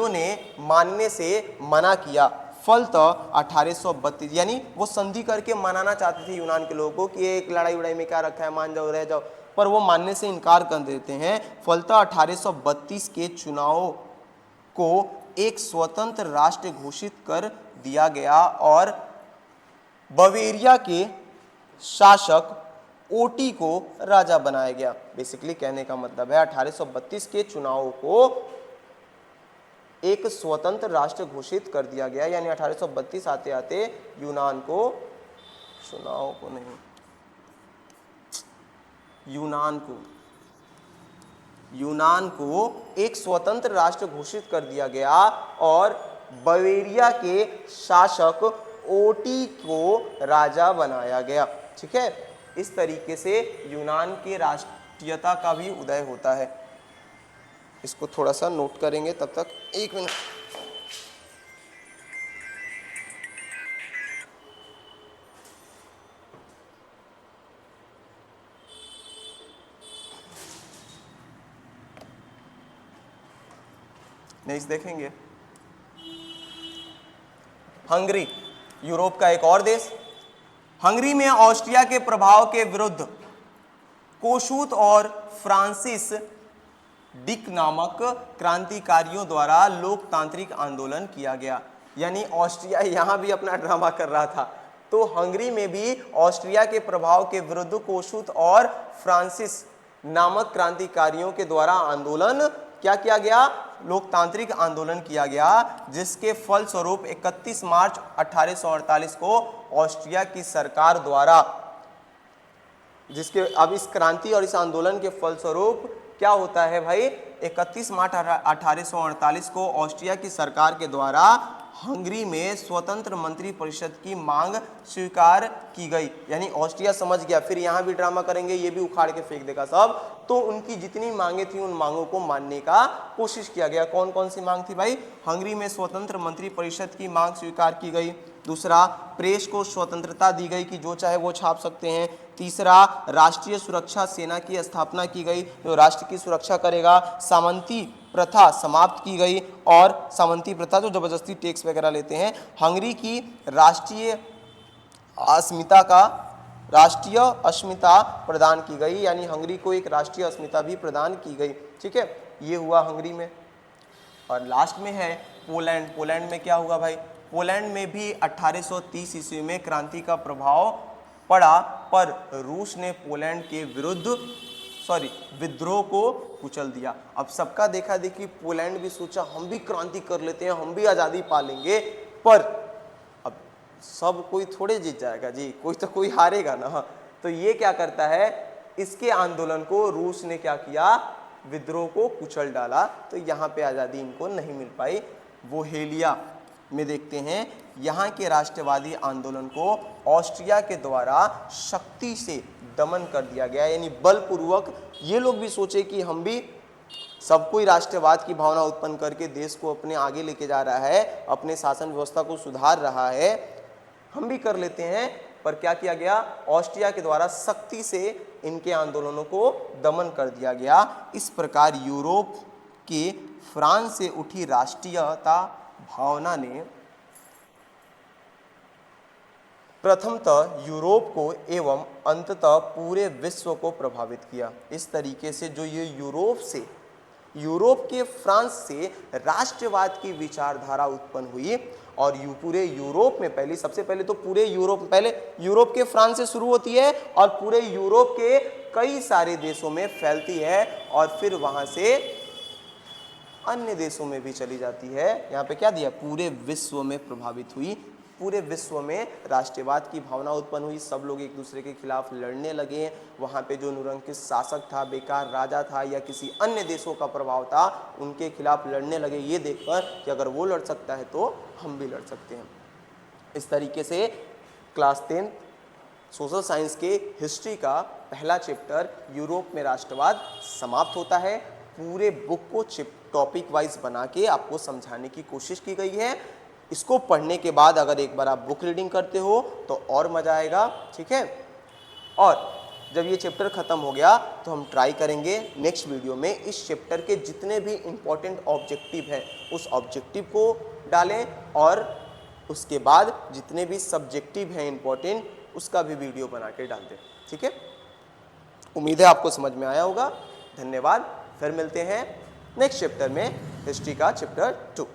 ने मानने से मना किया। फलतः 1832, यानी वो संधि करके मनाना चाहते थे यूनान के लोगों को कि एक लड़ाई उड़ाई में क्या रखा है, मान जाओ, रह जाओ, पर वो मानने से इनकार कर देते हैं। फलतः 1832 के चुनाव को एक स्वतंत्र राष्ट्र घोषित कर दिया गया और बवेरिया के शासक ओटी को राजा बनाया गया। बेसिकली कहने का मतलब है 1832 के चुनाव को एक स्वतंत्र राष्ट्र घोषित कर दिया गया, यानी 1832 आते आते यूनान को एक स्वतंत्र राष्ट्र घोषित कर दिया गया और बवेरिया के शासक ओटी को राजा बनाया गया। ठीक है, इस तरीके से यूनान के राष्ट्रीयता का भी उदय होता है। इसको थोड़ा सा नोट करेंगे, तब तक एक मिनट। नेक्स्ट देखेंगे, हंगरी, यूरोप का एक और देश। हंगरी में ऑस्ट्रिया के प्रभाव के विरुद्ध कोशुत और फ्रांसिस डिक नामक क्रांतिकारियों द्वारा लोकतांत्रिक आंदोलन किया गया। यानी ऑस्ट्रिया यहां भी अपना ड्रामा कर रहा था, तो हंगरी में भी ऑस्ट्रिया के प्रभाव के विरुद्ध कोशुत और फ्रांसिस नामक क्रांतिकारियों के द्वारा आंदोलन क्या किया गया? लोकतांत्रिक आंदोलन किया गया, जिसके फलस्वरूप 31 मार्च 1848 को ऑस्ट्रिया की सरकार द्वारा, अब इस क्रांति और इस आंदोलन के फलस्वरूप क्या होता है भाई? 31 मार्च 1848 को ऑस्ट्रिया की सरकार के द्वारा हंगरी में स्वतंत्र मंत्री परिषद की मांग स्वीकार की गई। यानी ऑस्ट्रिया समझ गया, फिर यहाँ भी ड्रामा करेंगे, ये भी उखाड़ के फेंक देगा सब, तो उनकी जितनी मांगे थी उन मांगों को मानने का कोशिश किया गया। कौन कौन सी मांग थी भाई? हंगरी में स्वतंत्र मंत्री परिषद की मांग स्वीकार की गई। दूसरा, प्रेस को स्वतंत्रता दी गई कि जो चाहे वो छाप सकते हैं। तीसरा, राष्ट्रीय सुरक्षा सेना की स्थापना की गई जो राष्ट्र की सुरक्षा करेगा। सामंती प्रथा समाप्त की गई, और सामंती प्रथा जो जबरदस्ती टैक्स वगैरह लेते हैं। हंगरी की राष्ट्रीय अस्मिता प्रदान की गई, यानी हंगरी को एक राष्ट्रीय अस्मिता भी प्रदान की गई। ठीक है, ये हुआ हंगरी में। और लास्ट में है पोलैंड। पोलैंड में क्या हुआ भाई? पोलैंड में भी 1830 ईस्वी में क्रांति का प्रभाव पड़ा, पर रूस ने पोलैंड के विद्रोह को कुचल दिया। अब सबका देखा देखी पोलैंड भी सोचा हम भी क्रांति कर लेते हैं, हम भी आज़ादी पा लेंगे, पर अब सब कोई थोड़े जीत जाएगा जी, कोई तो कोई हारेगा ना। तो ये क्या करता है, इसके आंदोलन को रूस ने क्या किया? विद्रोह को कुचल डाला, तो यहाँ पे आज़ादी इनको नहीं मिल पाई। वो हेलिया में देखते हैं, यहाँ के राष्ट्रवादी आंदोलन को ऑस्ट्रिया के द्वारा शक्ति से दमन कर दिया गया, यानी बलपूर्वक। ये लोग भी सोचे कि हम भी सब कोई राष्ट्रवाद की भावना उत्पन्न करके देश को अपने आगे लेके जा रहा है, अपने शासन व्यवस्था को सुधार रहा है, हम भी कर लेते हैं। पर क्या किया गया, ऑस्ट्रिया के द्वारा सख्ती से इनके आंदोलनों को दमन कर दिया गया। इस प्रकार यूरोप के फ्रांस से उठी राष्ट्रीयता भावना ने प्रथमतः यूरोप को एवं अंततः पूरे विश्व को प्रभावित किया। इस तरीके से जो ये यूरोप के फ्रांस से राष्ट्रवाद की विचारधारा उत्पन्न हुई और पूरे यूरोप में सबसे पहले तो पूरे यूरोप के फ्रांस से शुरू होती है और पूरे यूरोप के कई सारे देशों में फैलती है और फिर वहां से अन्य देशों में भी चली जाती है। यहाँ पे क्या दिया, पूरे विश्व में प्रभावित हुई, पूरे विश्व में राष्ट्रवाद की भावना उत्पन्न हुई, सब लोग एक दूसरे के खिलाफ लड़ने लगे। वहाँ पे जो निरंकुश शासक था, बेकार राजा था या किसी अन्य देशों का प्रभाव था, उनके खिलाफ लड़ने लगे, ये देखकर कि अगर वो लड़ सकता है तो हम भी लड़ सकते हैं। इस तरीके से क्लास 10 सोशल साइंस के हिस्ट्री का पहला चैप्टर यूरोप में राष्ट्रवाद समाप्त होता है। पूरे बुक को टॉपिक वाइज बना के आपको समझाने की कोशिश की गई है। इसको पढ़ने के बाद अगर एक बार आप बुक रीडिंग करते हो तो और मजा आएगा, ठीक है। और जब ये चैप्टर खत्म हो गया तो हम ट्राई करेंगे नेक्स्ट वीडियो में इस चैप्टर के जितने भी इंपॉर्टेंट ऑब्जेक्टिव हैं उस ऑब्जेक्टिव को डालें और उसके बाद जितने भी सब्जेक्टिव हैं इंपॉर्टेंट उसका भी वीडियो बना के डाल दें, ठीक है। उम्मीद है आपको समझ में आया होगा। धन्यवाद। फिर मिलते हैं नेक्स्ट चैप्टर में, हिस्ट्री का चैप्टर 2।